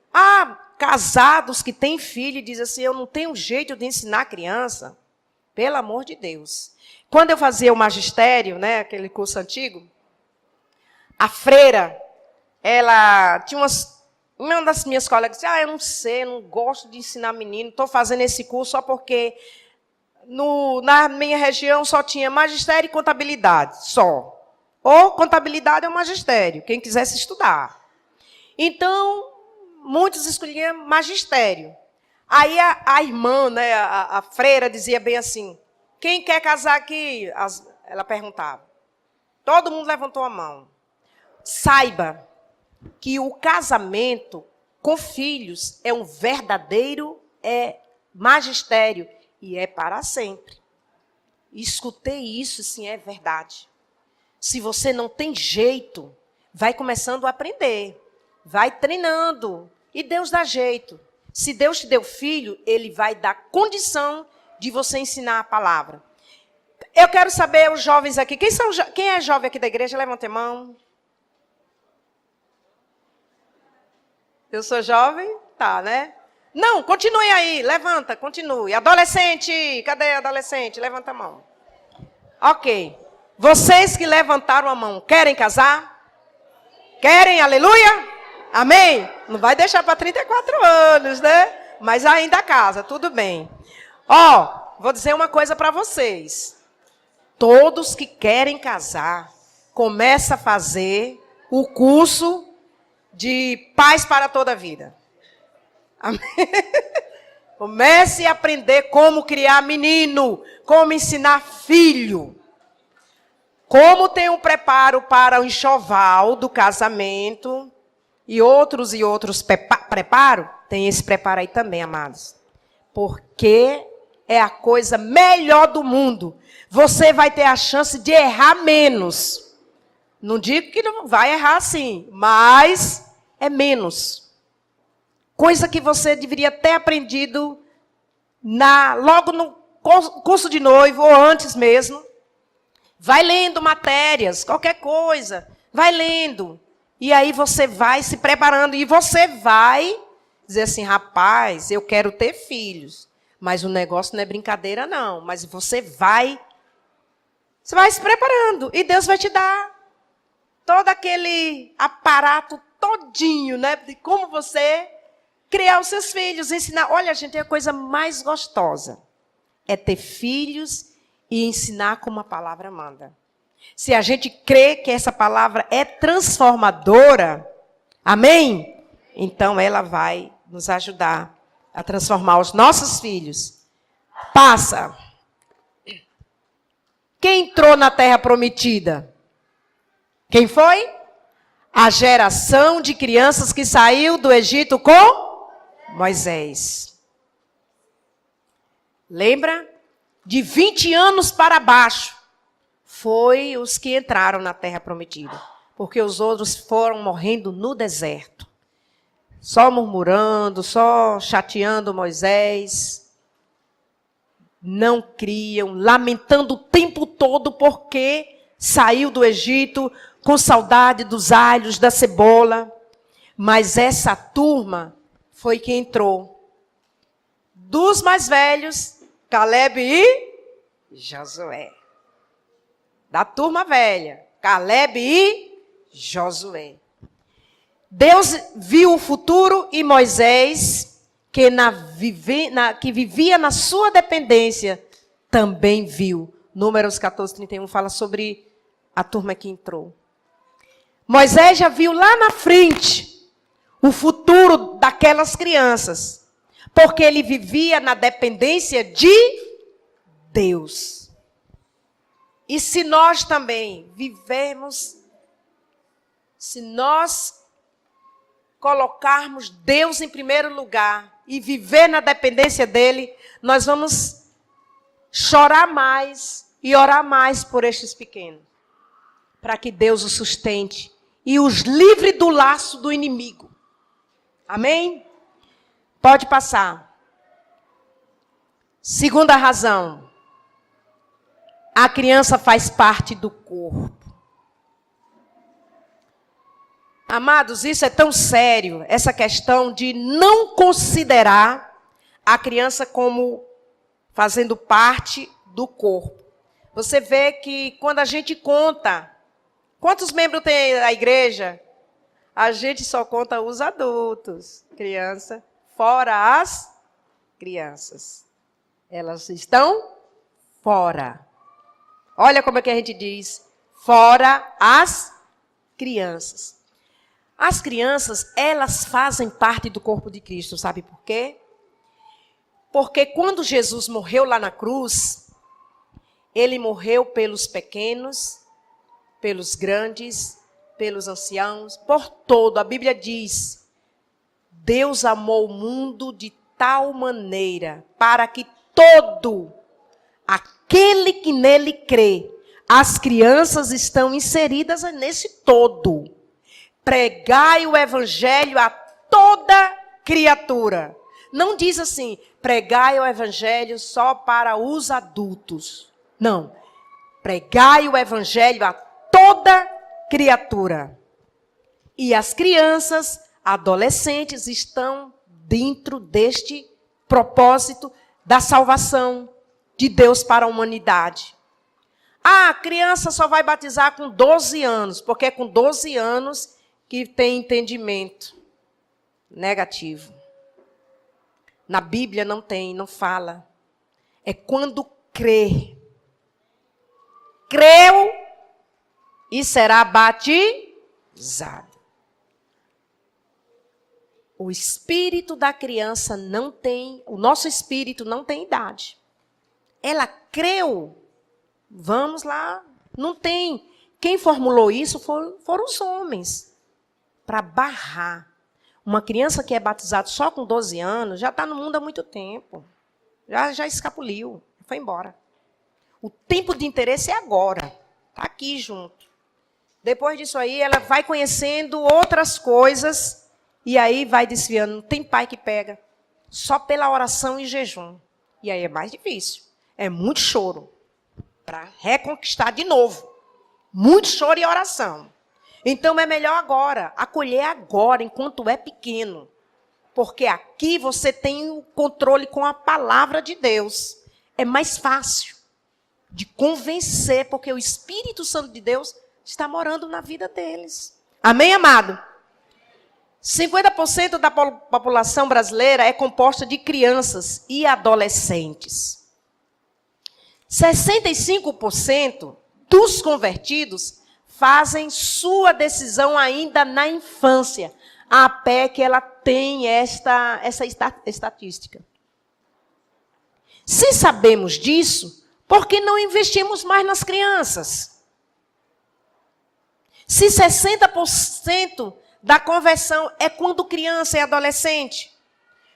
S1: casados que têm filho e dizem assim, eu não tenho jeito de ensinar a criança. Pelo amor de Deus. Quando eu fazia o magistério, né, aquele curso antigo, a freira, ela tinha uma das minhas colegas disse, eu não sei, não gosto de ensinar menino, estou fazendo esse curso só porque na minha região só tinha magistério e contabilidade, só. Ou contabilidade ou magistério, quem quisesse estudar. Então, muitos escolhiam magistério. Aí a irmã, né, a freira, dizia bem assim, quem quer casar aqui? Ela perguntava. Todo mundo levantou a mão. Saiba que o casamento com filhos é um verdadeiro magistério e é para sempre. Escutei isso, sim, é verdade. Se você não tem jeito, vai começando a aprender, vai treinando e Deus dá jeito. Se Deus te deu filho, Ele vai dar condição de você ensinar a palavra. Eu quero saber, os jovens aqui, quem é jovem aqui da igreja? Levanta a mão. Eu sou jovem? Tá, né? Não, continue aí, levanta, continue. Adolescente, cadê adolescente? Levanta a mão. Ok. Vocês que levantaram a mão, querem casar? Querem? Aleluia? Amém? Não vai deixar para 34 anos, né? Mas ainda casa, tudo bem. Vou dizer uma coisa para vocês. Todos que querem casar, começa a fazer o curso de paz para toda a vida. Amém? Comece a aprender como criar menino, como ensinar filho. Como tem um preparo para o enxoval do casamento e outros preparo, tem esse preparo aí também, amados. Porque é a coisa melhor do mundo. Você vai ter a chance de errar menos. Não digo que não vai errar sim, mas é menos. Coisa que você deveria ter aprendido logo no curso de noivo ou antes mesmo. Vai lendo matérias, qualquer coisa. Vai lendo. E aí você vai se preparando. E você vai dizer assim, rapaz, eu quero ter filhos. Mas o negócio não é brincadeira, não. Mas você vai se preparando. E Deus vai te dar todo aquele aparato todinho, né? De como você criar os seus filhos, ensinar. Olha, gente, é a coisa mais gostosa. É ter filhos e ensinar como a palavra manda. Se a gente crê que essa palavra é transformadora, amém? Então ela vai nos ajudar a transformar os nossos filhos. Passa. Quem entrou na terra prometida? Quem foi? A geração de crianças que saiu do Egito com Moisés. Lembra? De 20 anos para baixo, foi os que entraram na terra prometida. Porque os outros foram morrendo no deserto. Só murmurando, só chateando Moisés. Não criam, lamentando o tempo todo porque saiu do Egito, com saudade dos alhos, da cebola. Mas essa turma foi que entrou. Dos mais velhos, Caleb e Josué. Da turma velha, Caleb e Josué. Deus viu o futuro e Moisés, que vivia na sua dependência, também viu. Números 14, 31 fala sobre a turma que entrou. Moisés já viu lá na frente o futuro daquelas crianças, porque ele vivia na dependência de Deus. E se nós também vivemos, se nós colocarmos Deus em primeiro lugar e viver na dependência dele, nós vamos chorar mais e orar mais por estes pequenos, para que Deus os sustente e os livre do laço do inimigo. Amém? Pode passar. Segunda razão. A criança faz parte do corpo. Amados, isso é tão sério, essa questão de não considerar a criança como fazendo parte do corpo. Você vê que quando a gente conta, quantos membros tem a igreja? A gente só conta os adultos, criança, fora as crianças. Elas estão fora. Olha como é que a gente diz, fora as crianças. As crianças, elas fazem parte do corpo de Cristo, sabe por quê? Porque quando Jesus morreu lá na cruz, ele morreu pelos pequenos, pelos grandes, pelos anciãos, por todo. A Bíblia diz, Deus amou o mundo de tal maneira para que todo aquele que nele crê, as crianças estão inseridas nesse todo. Pregai o evangelho a toda criatura. Não diz assim, pregai o evangelho só para os adultos. Não. Pregai o evangelho a toda criatura. E as crianças, adolescentes, estão dentro deste propósito da salvação de Deus para a humanidade. A criança só vai batizar com 12 anos, porque é com 12 anos que tem entendimento negativo. Na Bíblia não tem, não fala. É quando crê. Creu e será batizado. O espírito da criança não tem, o nosso espírito não tem idade. Ela creu. Vamos lá, não tem. Quem formulou isso foram os homens. Para barrar. Uma criança que é batizada só com 12 anos, já está no mundo há muito tempo. Já escapuliu, foi embora. O tempo de interesse é agora. Está aqui junto. Depois disso aí, ela vai conhecendo outras coisas e aí vai desviando. Não tem pai que pega. Só pela oração e jejum. E aí é mais difícil. É muito choro. Para reconquistar de novo. Muito choro e oração. Então é melhor agora, acolher agora, enquanto é pequeno. Porque aqui você tem o controle com a palavra de Deus. É mais fácil de convencer, porque o Espírito Santo de Deus está morando na vida deles. Amém, amado? 50% da população brasileira é composta de crianças e adolescentes. 65% dos convertidos fazem sua decisão ainda na infância. A APEC, ela tem essa estatística. Se sabemos disso, por que não investimos mais nas crianças? Se 60% da conversão é quando criança e adolescente,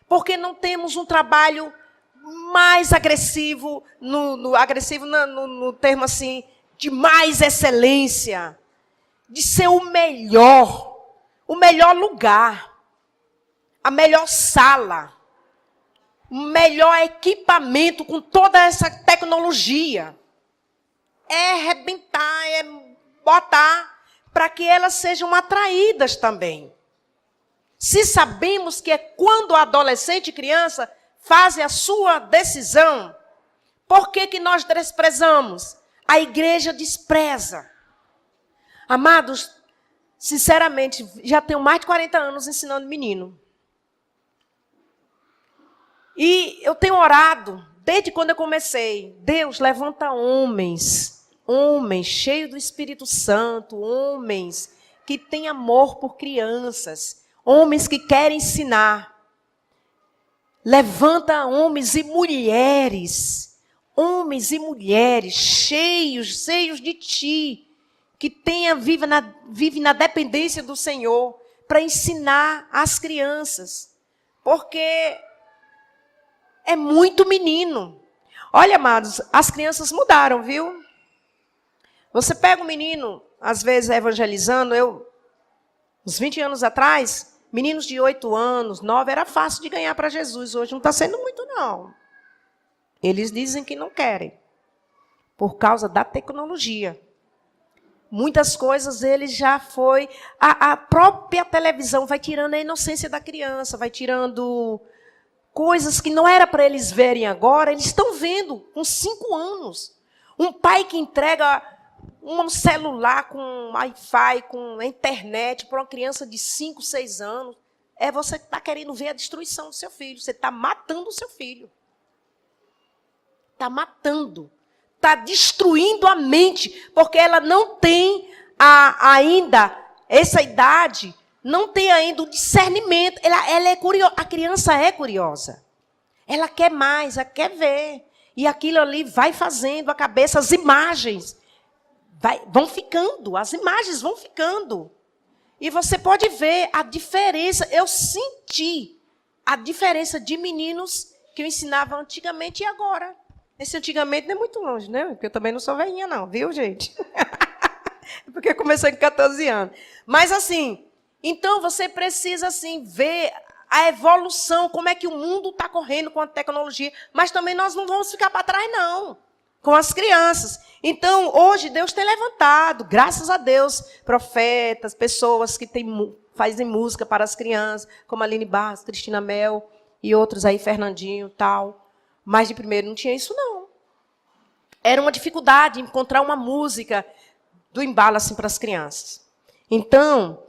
S1: por que não temos um trabalho mais agressivo, no termo assim, de mais excelência, de ser o melhor lugar, a melhor sala, o melhor equipamento com toda essa tecnologia. É arrebentar, é botar para que elas sejam atraídas também. Se sabemos que é quando o adolescente e criança fazem a sua decisão, por que nós desprezamos? A igreja despreza. Amados, sinceramente, já tenho mais de 40 anos ensinando menino. E eu tenho orado, desde quando eu comecei, Deus, levanta homens cheios do Espírito Santo, homens que têm amor por crianças, homens que querem ensinar. Levanta homens e mulheres cheios de ti, que vive na dependência do Senhor, para ensinar as crianças. Porque é muito menino. Olha, amados, as crianças mudaram, viu? Você pega um menino, às vezes evangelizando, uns 20 anos atrás, meninos de 8 anos, 9, era fácil de ganhar para Jesus. Hoje não está sendo muito, não. Eles dizem que não querem, por causa da tecnologia. Muitas coisas eles já foi... A própria televisão vai tirando a inocência da criança, vai tirando coisas que não era para eles verem agora, eles estão vendo com 5 anos. Um pai que entrega um celular com Wi-Fi, com internet, para uma criança de 5, 6 anos, você que está querendo ver a destruição do seu filho. Você está matando o seu filho. Está matando. Está destruindo a mente, porque ela não tem ainda, essa idade, não tem ainda o discernimento. Ela é curiosa. A criança é curiosa. Ela quer mais, ela quer ver. E aquilo ali vai fazendo a cabeça, as imagens vão ficando, as imagens vão ficando. E você pode ver a diferença. Eu senti a diferença de meninos que eu ensinava antigamente e agora. Esse antigamente não é muito longe, né? Porque eu também não sou velhinha, não, viu, gente? Porque eu comecei com 14 anos. Mas, assim, então você precisa, assim, ver a evolução, como é que o mundo está correndo com a tecnologia. Mas também nós não vamos ficar para trás, não, com as crianças. Então, hoje, Deus tem levantado, graças a Deus, profetas, pessoas que fazem música para as crianças, como a Aline Barros, Cristina Mel e outros aí, Fernandinho e tal. Mas de primeiro não tinha isso, não. Era uma dificuldade encontrar uma música do embalo assim para as crianças. Então,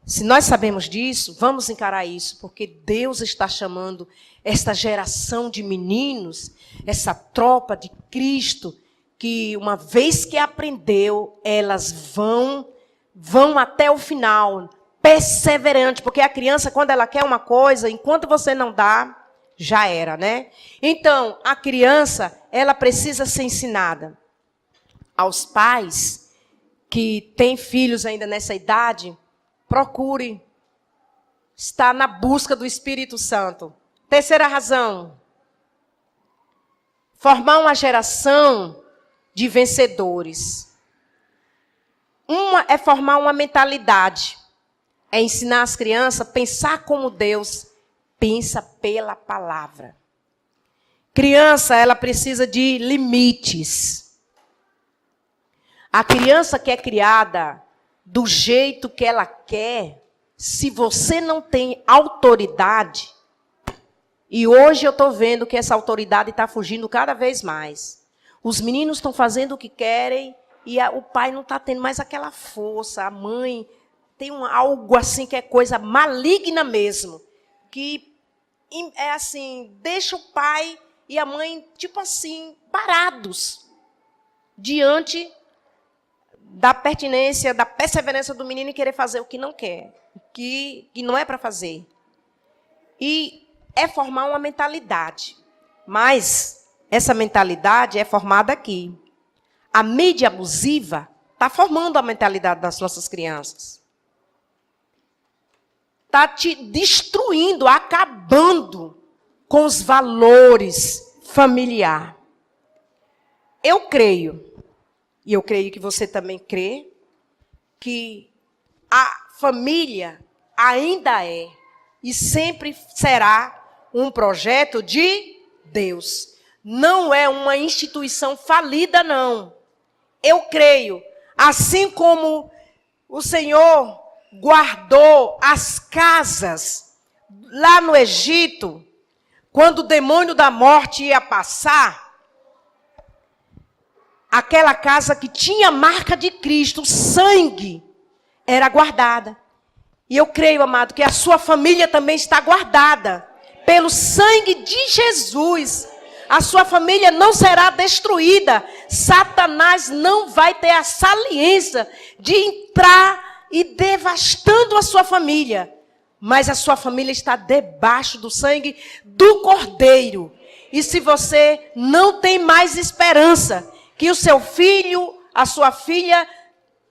S1: se nós sabemos disso, vamos encarar isso, porque Deus está chamando esta geração de meninos, essa tropa de Cristo, que uma vez que aprendeu, elas vão até o final, perseverante, porque a criança, quando ela quer uma coisa, enquanto você não dá, já era, né? Então, a criança, ela precisa ser ensinada. Aos pais que têm filhos ainda nessa idade, procure estar na busca do Espírito Santo. Terceira razão, formar uma geração de vencedores. Uma é formar uma mentalidade, é ensinar as crianças a pensar como Deus pensa pela palavra. Criança, ela precisa de limites. A criança que é criada do jeito que ela quer, se você não tem autoridade, e hoje eu estou vendo que essa autoridade está fugindo cada vez mais. Os meninos estão fazendo o que querem e o pai não está tendo mais aquela força. A mãe tem algo assim que é coisa maligna mesmo, que é assim, deixa o pai e a mãe, tipo assim, parados diante da pertinência, da perseverança do menino em querer fazer o que não quer, que não é para fazer. E é formar uma mentalidade. Mas essa mentalidade é formada aqui. A mídia abusiva está formando a mentalidade das nossas crianças. Está te destruindo, acabando com os valores familiares. Eu creio, e eu creio que você também crê, que a família ainda é e sempre será um projeto de Deus. Não é uma instituição falida, não. Eu creio. Assim como o Senhor guardou as casas lá no Egito, quando o demônio da morte ia passar, aquela casa que tinha a marca de Cristo, o sangue, era guardada. E eu creio, amado, que a sua família também está guardada pelo sangue de Jesus. A sua família não será destruída. Satanás não vai ter a saliência de entrar e devastando a sua família. Mas a sua família está debaixo do sangue do Cordeiro. E se você não tem mais esperança que o seu filho, a sua filha,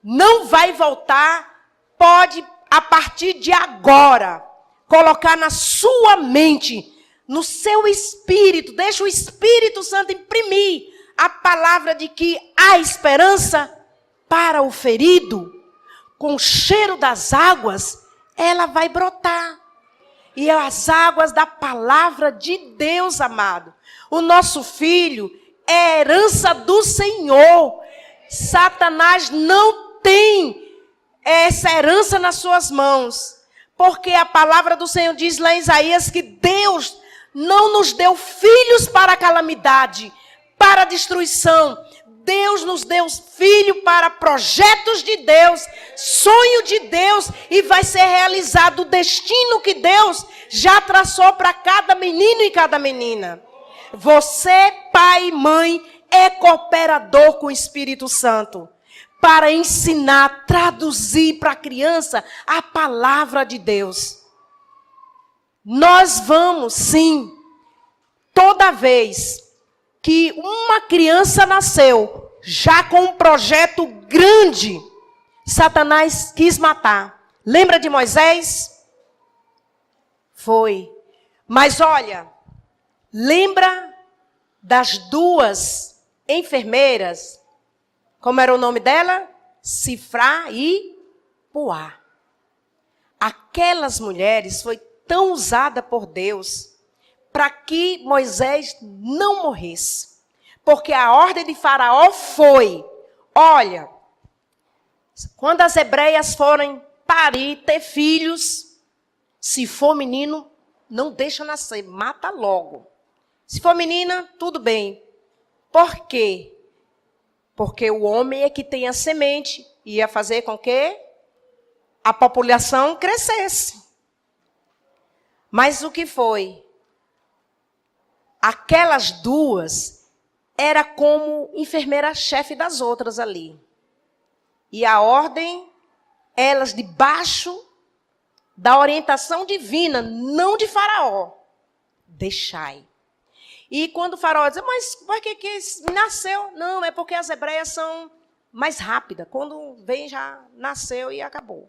S1: não vai voltar, pode, a partir de agora, colocar na sua mente, no seu espírito, deixa o Espírito Santo imprimir a palavra de que há esperança para o ferido. Com o cheiro das águas, ela vai brotar. E as águas da palavra de Deus, amado. O nosso filho é herança do Senhor. Satanás não tem essa herança nas suas mãos. Porque a palavra do Senhor diz lá em Isaías que Deus não nos deu filhos para a calamidade, para a destruição. Deus nos deu filho para projetos de Deus, sonho de Deus, e vai ser realizado o destino que Deus já traçou para cada menino e cada menina. Você, pai e mãe, é cooperador com o Espírito Santo para ensinar, traduzir para a criança a palavra de Deus. Nós vamos, sim, toda vez que uma criança nasceu, já com um projeto grande, Satanás quis matar. Lembra de Moisés? Foi. Mas olha, lembra das duas enfermeiras? Como era o nome dela? Sifrá e Puá. Aquelas mulheres foi tão usada por Deus para que Moisés não morresse. Porque a ordem de Faraó foi, olha, quando as hebreias forem parir, ter filhos, se for menino, não deixa nascer, mata logo. Se for menina, tudo bem. Por quê? Porque o homem é que tem a semente, ia fazer com que a população crescesse. Mas o que foi? Aquelas duas era como enfermeira-chefe das outras ali. E a ordem, elas debaixo da orientação divina, não de Faraó. Deixai. E quando o Faraó diz, mas por que nasceu? Não, é porque as hebreias são mais rápidas. Quando vem, já nasceu e acabou.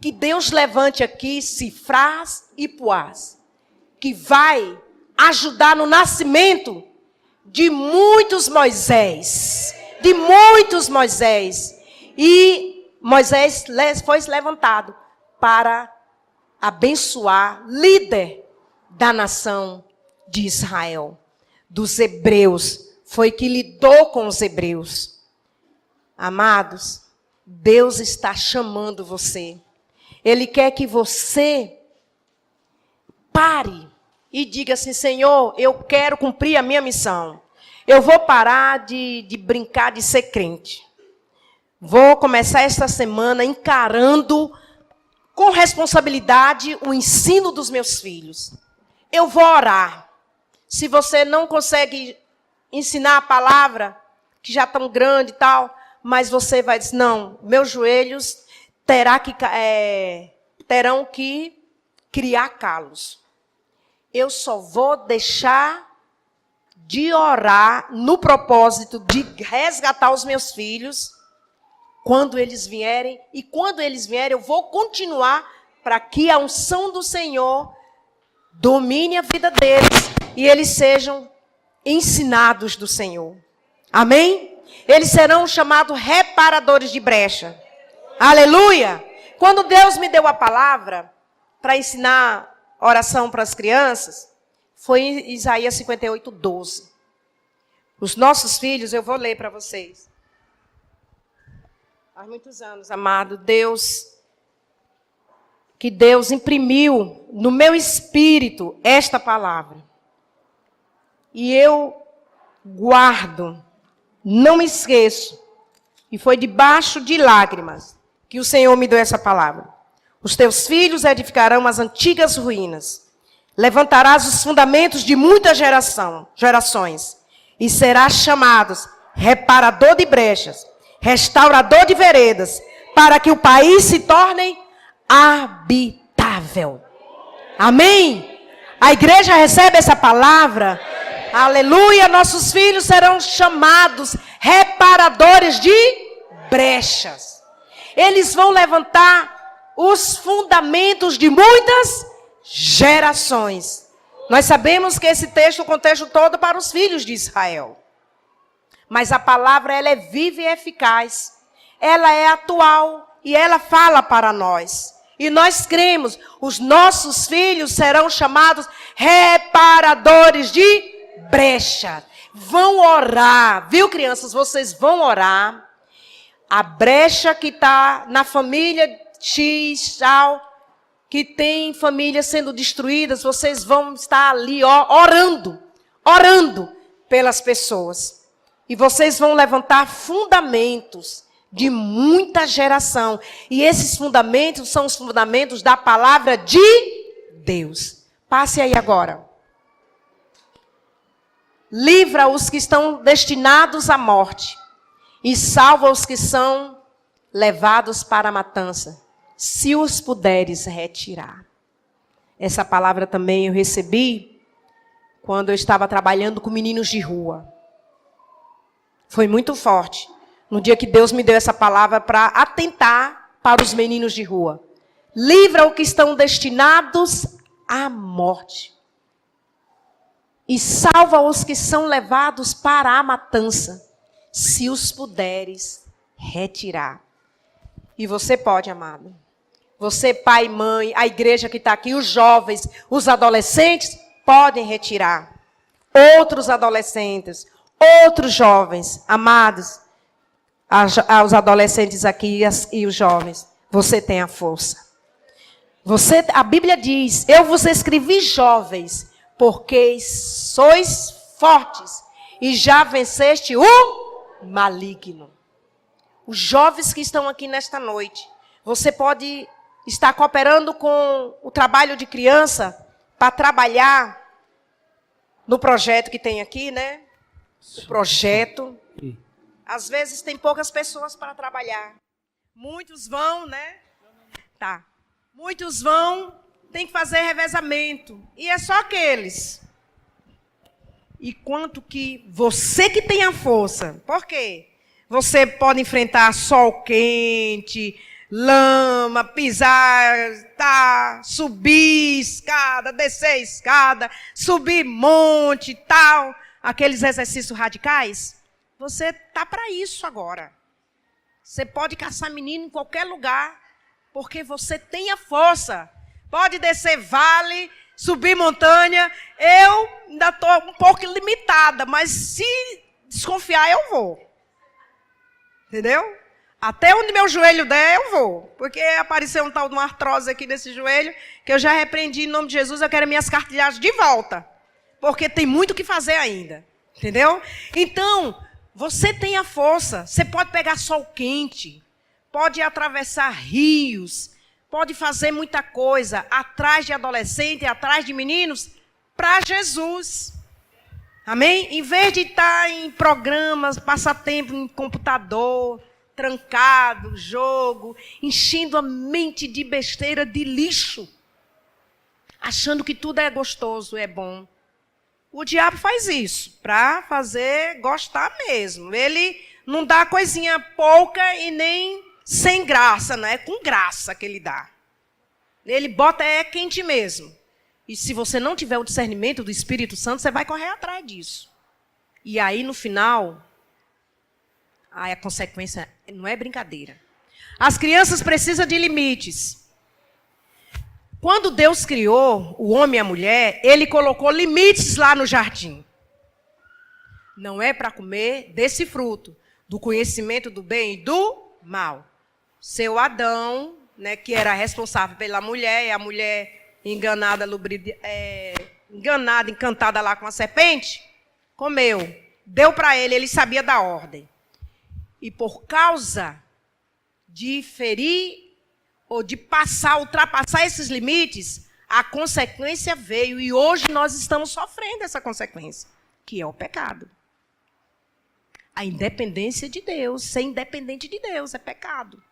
S1: Que Deus levante aqui Sifrás e Puás, que vai ajudar no nascimento de muitos Moisés. De muitos Moisés. E Moisés foi levantado para abençoar líder da nação de Israel. Dos hebreus. Foi que lidou com os hebreus. Amados, Deus está chamando você. Ele quer que você pare e diga assim, Senhor, eu quero cumprir a minha missão. Eu vou parar de brincar de ser crente. Vou começar esta semana encarando com responsabilidade o ensino dos meus filhos. Eu vou orar. Se você não consegue ensinar a palavra, que já tão grande e tal, mas você vai dizer, não, meus joelhos terão que criar calos. Eu só vou deixar de orar no propósito de resgatar os meus filhos quando eles vierem. E quando eles vierem, eu vou continuar para que a unção do Senhor domine a vida deles e eles sejam ensinados do Senhor. Amém? Eles serão chamados reparadores de brecha. Aleluia! Quando Deus me deu a palavra para ensinar oração para as crianças, foi em Isaías 58, 12. Os nossos filhos, eu vou ler para vocês. Há muitos anos, amado, que Deus imprimiu no meu espírito esta palavra. E eu guardo, não me esqueço. E foi debaixo de lágrimas que o Senhor me deu essa palavra. Os teus filhos edificarão as antigas ruínas. Levantarás os fundamentos de muitas gerações. E serás chamado reparador de brechas, restaurador de veredas, para que o país se torne habitável. Amém? A igreja recebe essa palavra. Aleluia. Nossos filhos serão chamados reparadores de brechas. Eles vão levantar os fundamentos de muitas gerações. Nós sabemos que esse texto, o contexto todo para os filhos de Israel. Mas a palavra, ela é viva e eficaz. Ela é atual e ela fala para nós. E nós cremos, os nossos filhos serão chamados reparadores de brecha. Vão orar, viu, crianças? Vocês vão orar. A brecha que está na família X, tal, que tem famílias sendo destruídas, vocês vão estar ali orando pelas pessoas. E vocês vão levantar fundamentos de muita geração. E esses fundamentos são os fundamentos da palavra de Deus. Passe aí agora. Livra os que estão destinados à morte e salva os que são levados para a matança, se os puderes retirar. Essa palavra também eu recebi quando eu estava trabalhando com meninos de rua. Foi muito forte. No dia que Deus me deu essa palavra para atentar para os meninos de rua. Livra os que estão destinados à morte. E salva os que são levados para a matança, se os puderes retirar. E você pode, amado. Você, pai e mãe, a igreja que está aqui, os jovens, os adolescentes, podem retirar. Outros adolescentes, outros jovens, amados, aos adolescentes aqui e os jovens, você tem a força. A Bíblia diz, eu vos escrevi jovens, porque sois fortes e já venceste o maligno. Os jovens que estão aqui nesta noite, você pode estar cooperando com o trabalho de criança para trabalhar no projeto que tem aqui, né? O projeto. Às vezes tem poucas pessoas para trabalhar. Muitos vão, né? Tá. Muitos vão, tem que fazer revezamento. E é só aqueles. E quanto que você que tem a força. Por quê? Você pode enfrentar sol quente, lama, pisar, subir escada, descer escada, subir monte, tal. Aqueles exercícios radicais. Você está para isso agora. Você pode caçar menino em qualquer lugar, porque você tem a força. Pode descer vale, subir montanha. Eu ainda estou um pouco limitada, mas se desconfiar, eu vou. Entendeu? Até onde meu joelho der, eu vou. Porque apareceu um tal de uma artrose aqui nesse joelho, que eu já repreendi em nome de Jesus, eu quero minhas cartilhagens de volta. Porque tem muito o que fazer ainda. Entendeu? Então, você tem a força. Você pode pegar sol quente, pode atravessar rios, pode fazer muita coisa atrás de adolescentes, atrás de meninos, para Jesus. Amém? Em vez de estar em programas, passar tempo em computador, trancado, jogo, enchendo a mente de besteira, de lixo, achando que tudo é gostoso, é bom. O diabo faz isso, para fazer gostar mesmo. Ele não dá coisinha pouca e nem sem graça, não é com graça que ele dá. Ele bota quente mesmo. E se você não tiver o discernimento do Espírito Santo, você vai correr atrás disso. E aí, no final, a consequência não é brincadeira. As crianças precisam de limites. Quando Deus criou o homem e a mulher, Ele colocou limites lá no jardim. Não é para comer desse fruto, do conhecimento do bem e do Mal. Seu Adão, né, que era responsável pela mulher, e a mulher enganada, encantada lá com a serpente, comeu. Deu para ele sabia da ordem. E por causa de ferir ou de ultrapassar esses limites, a consequência veio. E hoje nós estamos sofrendo essa consequência, que é o pecado. A independência de Deus. Ser independente de Deus é pecado.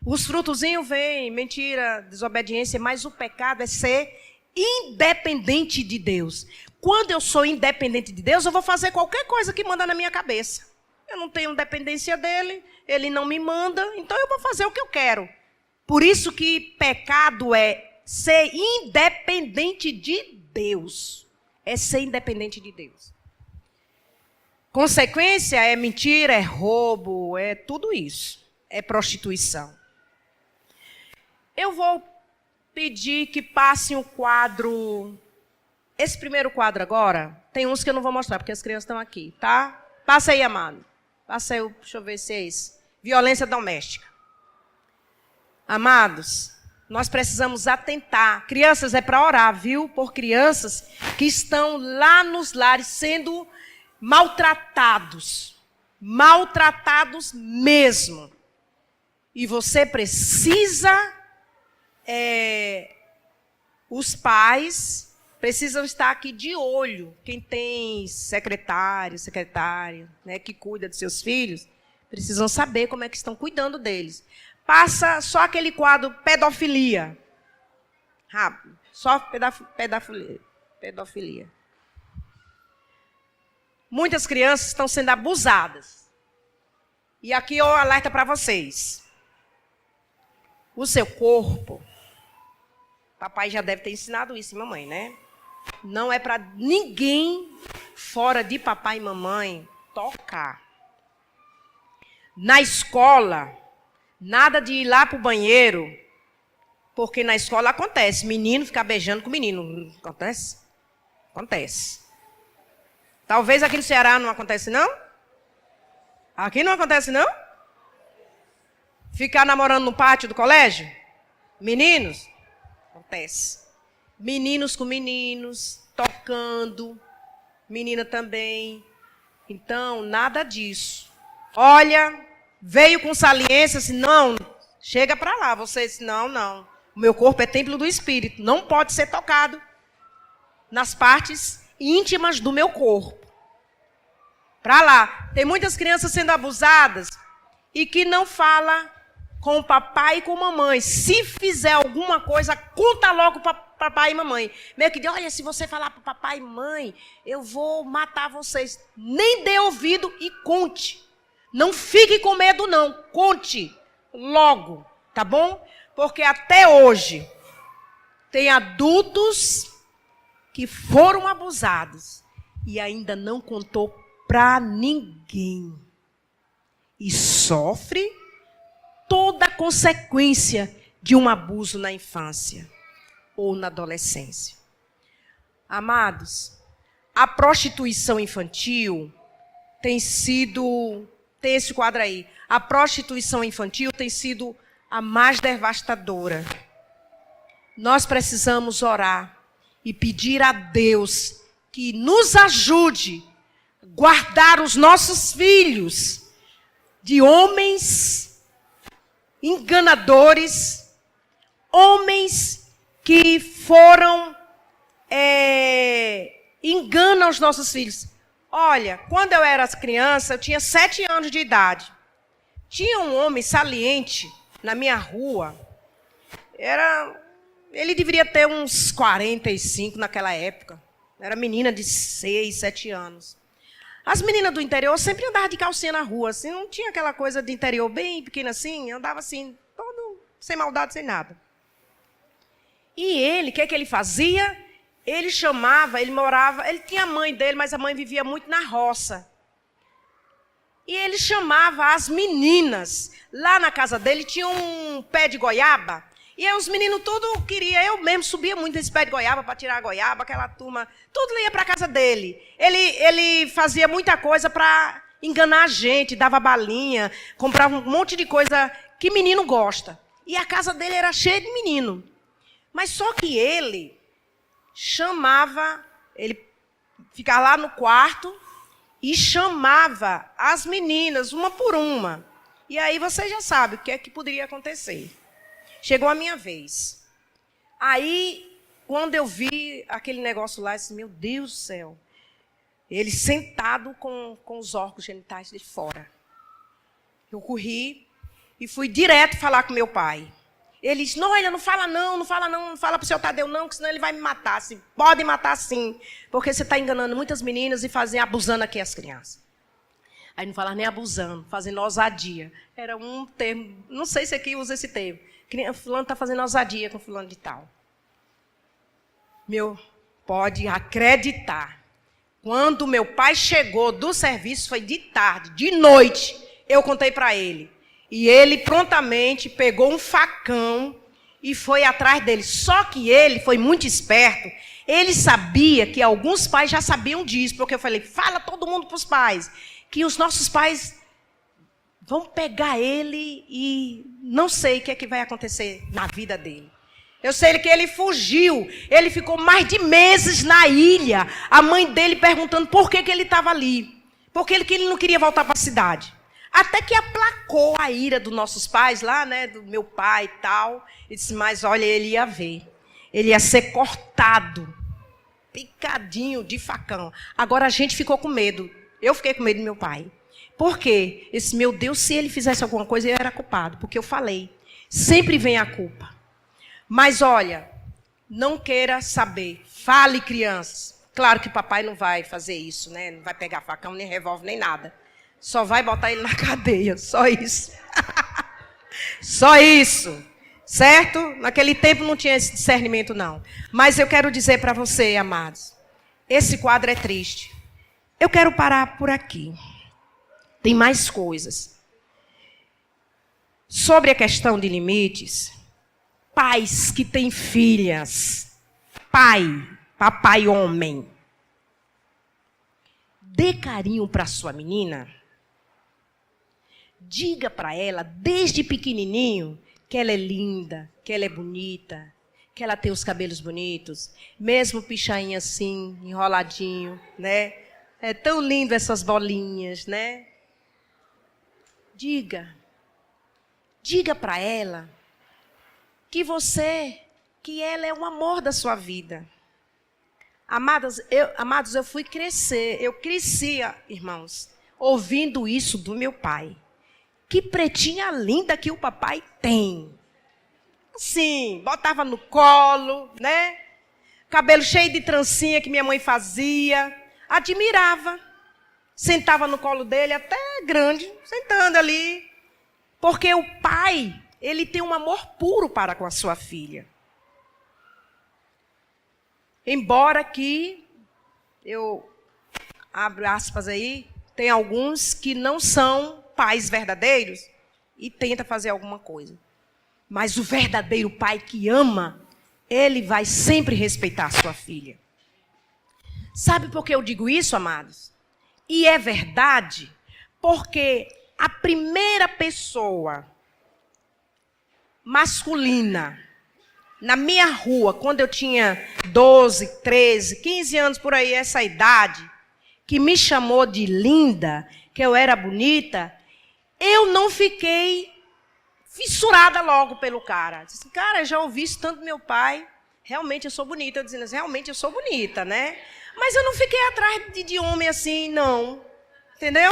S1: Os frutozinhos vêm, mentira, desobediência, mas o pecado é ser independente de Deus. Quando eu sou independente de Deus, eu vou fazer qualquer coisa que manda na minha cabeça. Eu não tenho dependência dele, ele não me manda, então eu vou fazer o que eu quero. Por isso que pecado é ser independente de Deus. É ser independente de Deus. Consequência é mentira, é roubo, é tudo isso. É prostituição. Eu vou pedir que passem o quadro. Esse primeiro quadro agora, tem uns que eu não vou mostrar, porque as crianças estão aqui, tá? Passa aí, amado. Passa aí, deixa eu ver se é esse. Violência doméstica. Amados, nós precisamos atentar. Crianças, é para orar, viu? Por crianças que estão lá nos lares sendo maltratados. Maltratados mesmo. E você precisa... os pais precisam estar aqui de olho. Quem tem secretária, né, que cuida de seus filhos, precisam saber como é que estão cuidando deles. Passa só aquele quadro pedofilia. Rápido. Só pedofilia. Muitas crianças estão sendo abusadas. E aqui eu alerto para vocês. O seu corpo, papai já deve ter ensinado isso, mamãe, né? Não é para ninguém fora de papai e mamãe tocar. Na escola, nada de ir lá para o banheiro, porque na escola acontece, menino ficar beijando com menino. Acontece? Acontece. Talvez aqui no Ceará não acontece, não? Aqui não acontece, não? Ficar namorando no pátio do colégio? Meninos? Acontece. Meninos com meninos, tocando. Menina também. Então, nada disso. Olha, veio com saliência, assim, não, chega para lá. Você disse, não. O meu corpo é templo do Espírito. Não pode ser tocado nas partes íntimas do meu corpo. Para lá. Tem muitas crianças sendo abusadas e que não fala com o papai e com a mamãe. Se fizer alguma coisa, conta logo para papai e mamãe. Meio que diz, olha, se você falar para papai e mãe, eu vou matar vocês. Nem dê ouvido e conte. Não fique com medo, não. Conte logo, tá bom? Porque até hoje tem adultos que foram abusados e ainda não contou para ninguém. E sofre toda a consequência de um abuso na infância ou na adolescência. Amados, a prostituição infantil tem esse quadro aí. A prostituição infantil tem sido a mais devastadora. Nós precisamos orar e pedir a Deus que nos ajude a guardar os nossos filhos de homens enganadores, homens que enganam os nossos filhos. Olha, quando eu era criança, eu tinha 7 anos de idade. Tinha um homem saliente na minha rua. Ele deveria ter uns 45 naquela época. Era menina de 6, 7 anos. As meninas do interior sempre andavam de calcinha na rua, assim, não tinha aquela coisa de interior bem pequena assim, andava assim, todo sem maldade, sem nada. E ele, o que ele fazia? Ele tinha a mãe dele, mas a mãe vivia muito na roça. E ele chamava as meninas, lá na casa dele tinha um pé de goiaba, e aí os meninos tudo queriam, eu mesmo subia muito nesse pé de goiaba para tirar a goiaba, aquela turma, tudo ia para a casa dele. Ele fazia muita coisa para enganar a gente, dava balinha, comprava um monte de coisa que menino gosta. E a casa dele era cheia de menino. Mas só que ele ficava lá no quarto e chamava as meninas, uma por uma. E aí você já sabe o que é que poderia acontecer. Chegou a minha vez. Aí, quando eu vi aquele negócio lá, eu disse, meu Deus do céu. Ele sentado com os órgãos genitais de fora. Eu corri e fui direto falar com meu pai. Ele disse, não, olha, não fala para o seu Tadeu não, que senão ele vai me matar. Assim, pode matar sim, porque você está enganando muitas meninas e abusando aqui as crianças. Aí não falava nem abusando, fazendo ousadia. Era um termo, não sei se aqui usa esse termo. Fulano está fazendo ousadia com fulano de tal. Pode acreditar. Quando meu pai chegou do serviço, foi de tarde, de noite, eu contei para ele. E ele prontamente pegou um facão e foi atrás dele. Só que ele foi muito esperto. Ele sabia que alguns pais já sabiam disso, porque eu falei, fala todo mundo para os pais, que os nossos pais vão pegar ele e não sei o que é que vai acontecer na vida dele. Eu sei que ele fugiu, ele ficou mais de meses na ilha, a mãe dele perguntando por que ele estava ali, porque ele não queria voltar para a cidade. Até que aplacou a ira dos nossos pais lá, né, do meu pai e tal. E disse, mas olha, ele ia ver. Ele ia ser cortado, picadinho de facão. Agora a gente ficou com medo. Eu fiquei com medo do meu pai. Por quê? Esse meu Deus, se ele fizesse alguma coisa, eu era culpado. Porque eu falei. Sempre vem a culpa. Mas olha, não queira saber. Fale, crianças. Claro que papai não vai fazer isso, né? Não vai pegar facão, nem revólver, nem nada. Só vai botar ele na cadeia, só isso. Só isso, certo? Naquele tempo não tinha esse discernimento, não. Mas eu quero dizer para você, amados, esse quadro é triste. Eu quero parar por aqui. Tem mais coisas. Sobre a questão de limites, pais que têm filhas, papai homem, dê carinho para sua menina. Diga para ela, desde pequenininho, que ela é linda, que ela é bonita, que ela tem os cabelos bonitos, mesmo pichainha assim, enroladinho, né? É tão lindo essas bolinhas, né? Diga para ela que ela é o amor da sua vida. Amados, eu fui crescer, eu crescia, irmãos, ouvindo isso do meu pai. Que pretinha linda que o papai tem. Assim, botava no colo, né? Cabelo cheio de trancinha que minha mãe fazia. Admirava. Sentava no colo dele, até grande, sentando ali. Porque o pai, ele tem um amor puro para com a sua filha. Embora que, eu abro aspas aí, tem alguns que não são pais verdadeiros e tenta fazer alguma coisa. Mas o verdadeiro pai que ama, ele vai sempre respeitar a sua filha. Sabe por que eu digo isso, amados? E é verdade, porque a primeira pessoa masculina na minha rua, quando eu tinha 12, 13, 15 anos por aí, essa idade, que me chamou de linda, que eu era bonita, eu não fiquei fissurada logo pelo cara. Disse, cara, eu já ouvi isso tanto do meu pai, realmente eu sou bonita. Eu dizendo assim, realmente eu sou bonita, né? Mas eu não fiquei atrás de homem assim, não. Entendeu?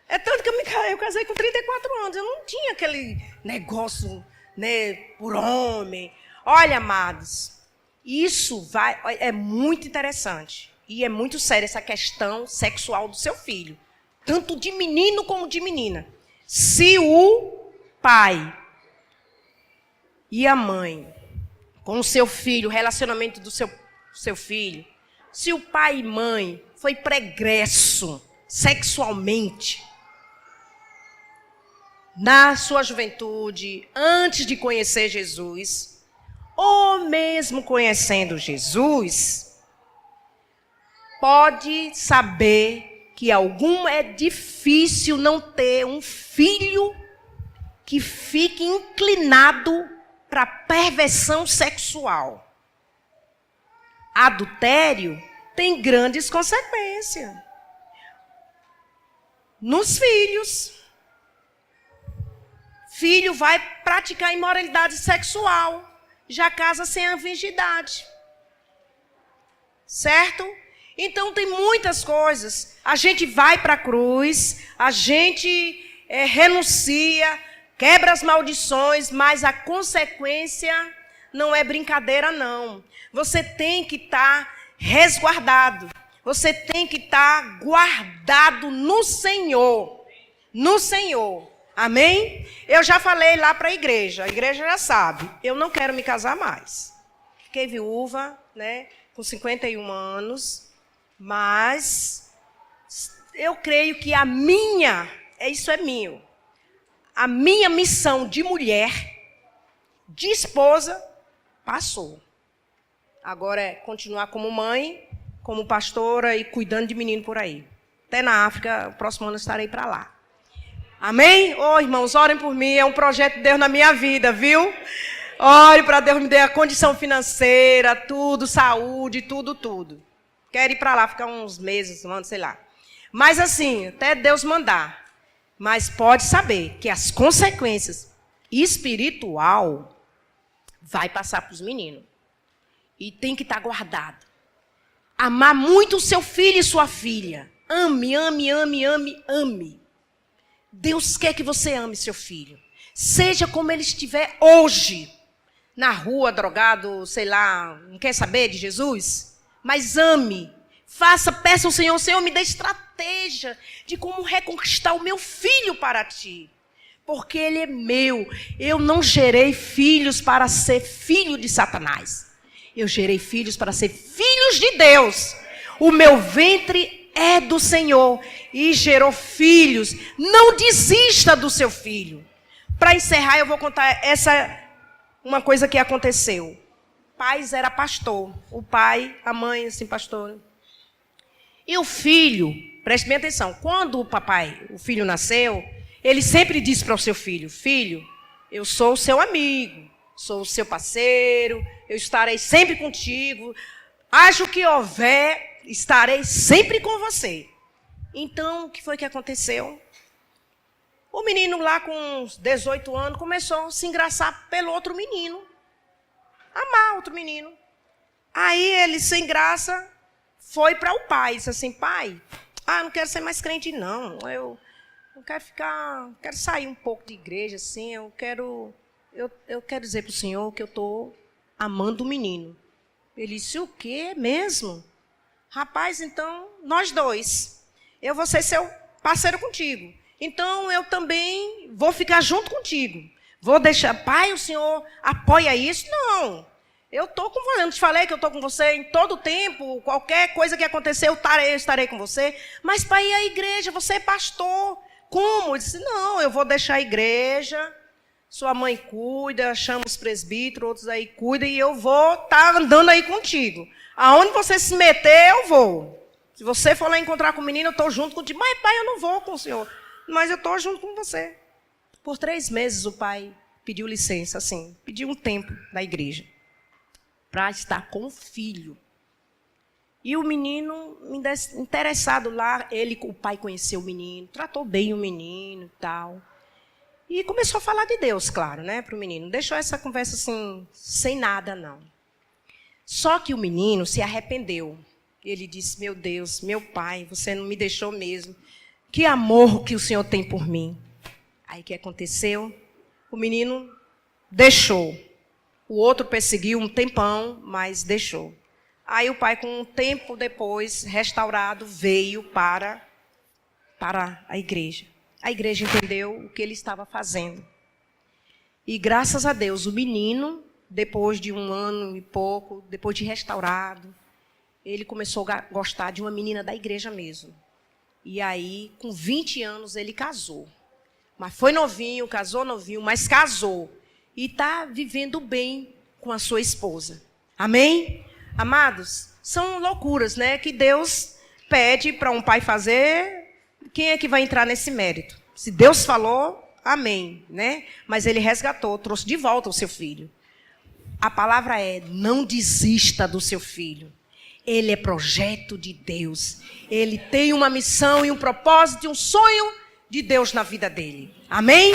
S1: É tanto que eu casei com 34 anos, eu não tinha aquele negócio, né, por homem. Olha, amados, isso é muito interessante. E é muito séria essa questão sexual do seu filho. Tanto de menino como de menina. Se o pai e a mãe, com o seu filho, o relacionamento do seu filho, se o pai e mãe foi pregresso sexualmente, na sua juventude, antes de conhecer Jesus, ou mesmo conhecendo Jesus, pode saber que é difícil não ter um filho que fique inclinado para perversão sexual. Adultério tem grandes consequências nos filhos. Filho vai praticar imoralidade sexual, já casa sem a virgindade. Certo? Então tem muitas coisas. A gente vai para a cruz, a gente renuncia, quebra as maldições, mas a consequência não é brincadeira, não. Você tem que estar resguardado. Você tem que estar guardado no Senhor. No Senhor. Amém? Eu já falei lá para a igreja já sabe. Eu não quero me casar mais. Fiquei viúva, né, com 51 anos. Mas eu creio que isso é meu. A minha missão de mulher, de esposa, passou. Agora é continuar como mãe, como pastora e cuidando de menino por aí. Até na África, o próximo ano eu estarei para lá. Amém? Irmãos, orem por mim, é um projeto de Deus na minha vida, viu? Ore para Deus me dar a condição financeira, tudo, saúde, tudo. Quero ir para lá, ficar uns meses, um ano, sei lá. Mas assim, até Deus mandar. Mas pode saber que as consequências espiritual vai passar para os meninos. E tem que estar guardado. Amar muito o seu filho e sua filha. Ame, ame, ame, ame, ame. Deus quer que você ame seu filho. Seja como ele estiver hoje. Na rua, drogado, sei lá, não quer saber de Jesus? Mas ame. Peça ao Senhor, Senhor, me dê estratégia de como reconquistar o meu filho para ti. Porque ele é meu. Eu não gerei filhos para ser filho de Satanás. Eu gerei filhos para ser filhos de Deus. O meu ventre é do Senhor e gerou filhos. Não desista do seu filho. Para encerrar, eu vou contar uma coisa que aconteceu. O pai era pastor. O pai, a mãe, assim, pastor. E o filho, preste bem atenção, quando o filho nasceu, ele sempre disse para o seu filho, filho, eu sou o seu amigo, sou o seu parceiro, eu estarei sempre contigo, haja o que houver, estarei sempre com você. Então, o que foi que aconteceu? O menino lá com uns 18 anos começou a se engraçar pelo outro menino, amar outro menino. Aí ele, sem graça, foi para o pai, disse assim, pai, não quero ser mais crente não, eu quero sair um pouco de igreja, assim, eu quero dizer para o senhor que eu estou amando o menino. Ele disse, o quê mesmo? Rapaz, então, nós dois, eu vou ser seu parceiro contigo, então eu também vou ficar junto contigo, vou deixar, pai, o senhor apoia isso? Não. Eu estou com você, eu te falei que eu estou com você em todo o tempo, qualquer coisa que acontecer, eu estarei com você. Mas para ir à igreja, você é pastor. Como? Eu disse, não, eu vou deixar a igreja, sua mãe cuida, chama os presbíteros, outros aí cuidam, e eu vou estar andando aí contigo. Aonde você se meter, eu vou. Se você for lá encontrar com o menino, eu estou junto contigo. Mas pai, eu não vou com o senhor, mas eu estou junto com você. Por 3 meses o pai pediu licença, assim, pediu um tempo da igreja, para estar com o filho. E o menino, interessado lá, o pai conheceu o menino, tratou bem o menino e tal. E começou a falar de Deus, claro, né, para o menino. Deixou essa conversa assim, sem nada, não. Só que o menino se arrependeu. Ele disse, meu Deus, meu pai, você não me deixou mesmo. Que amor que o Senhor tem por mim. Aí o que aconteceu? O menino deixou. O outro perseguiu um tempão, mas deixou. Aí o pai, com um tempo depois, restaurado, veio para a igreja. A igreja entendeu o que ele estava fazendo. E graças a Deus, o menino, depois de 1 ano e pouco, depois de restaurado, ele começou a gostar de uma menina da igreja mesmo. E aí, com 20 anos, ele casou. Mas foi novinho, casou novinho, mas casou. E está vivendo bem com a sua esposa. Amém? Amados, são loucuras, né? Que Deus pede para um pai fazer, quem é que vai entrar nesse mérito? Se Deus falou, amém, né? Mas ele resgatou, trouxe de volta o seu filho. A palavra é: não desista do seu filho. Ele é projeto de Deus. Ele tem uma missão e um propósito e um sonho de Deus na vida dele. Amém?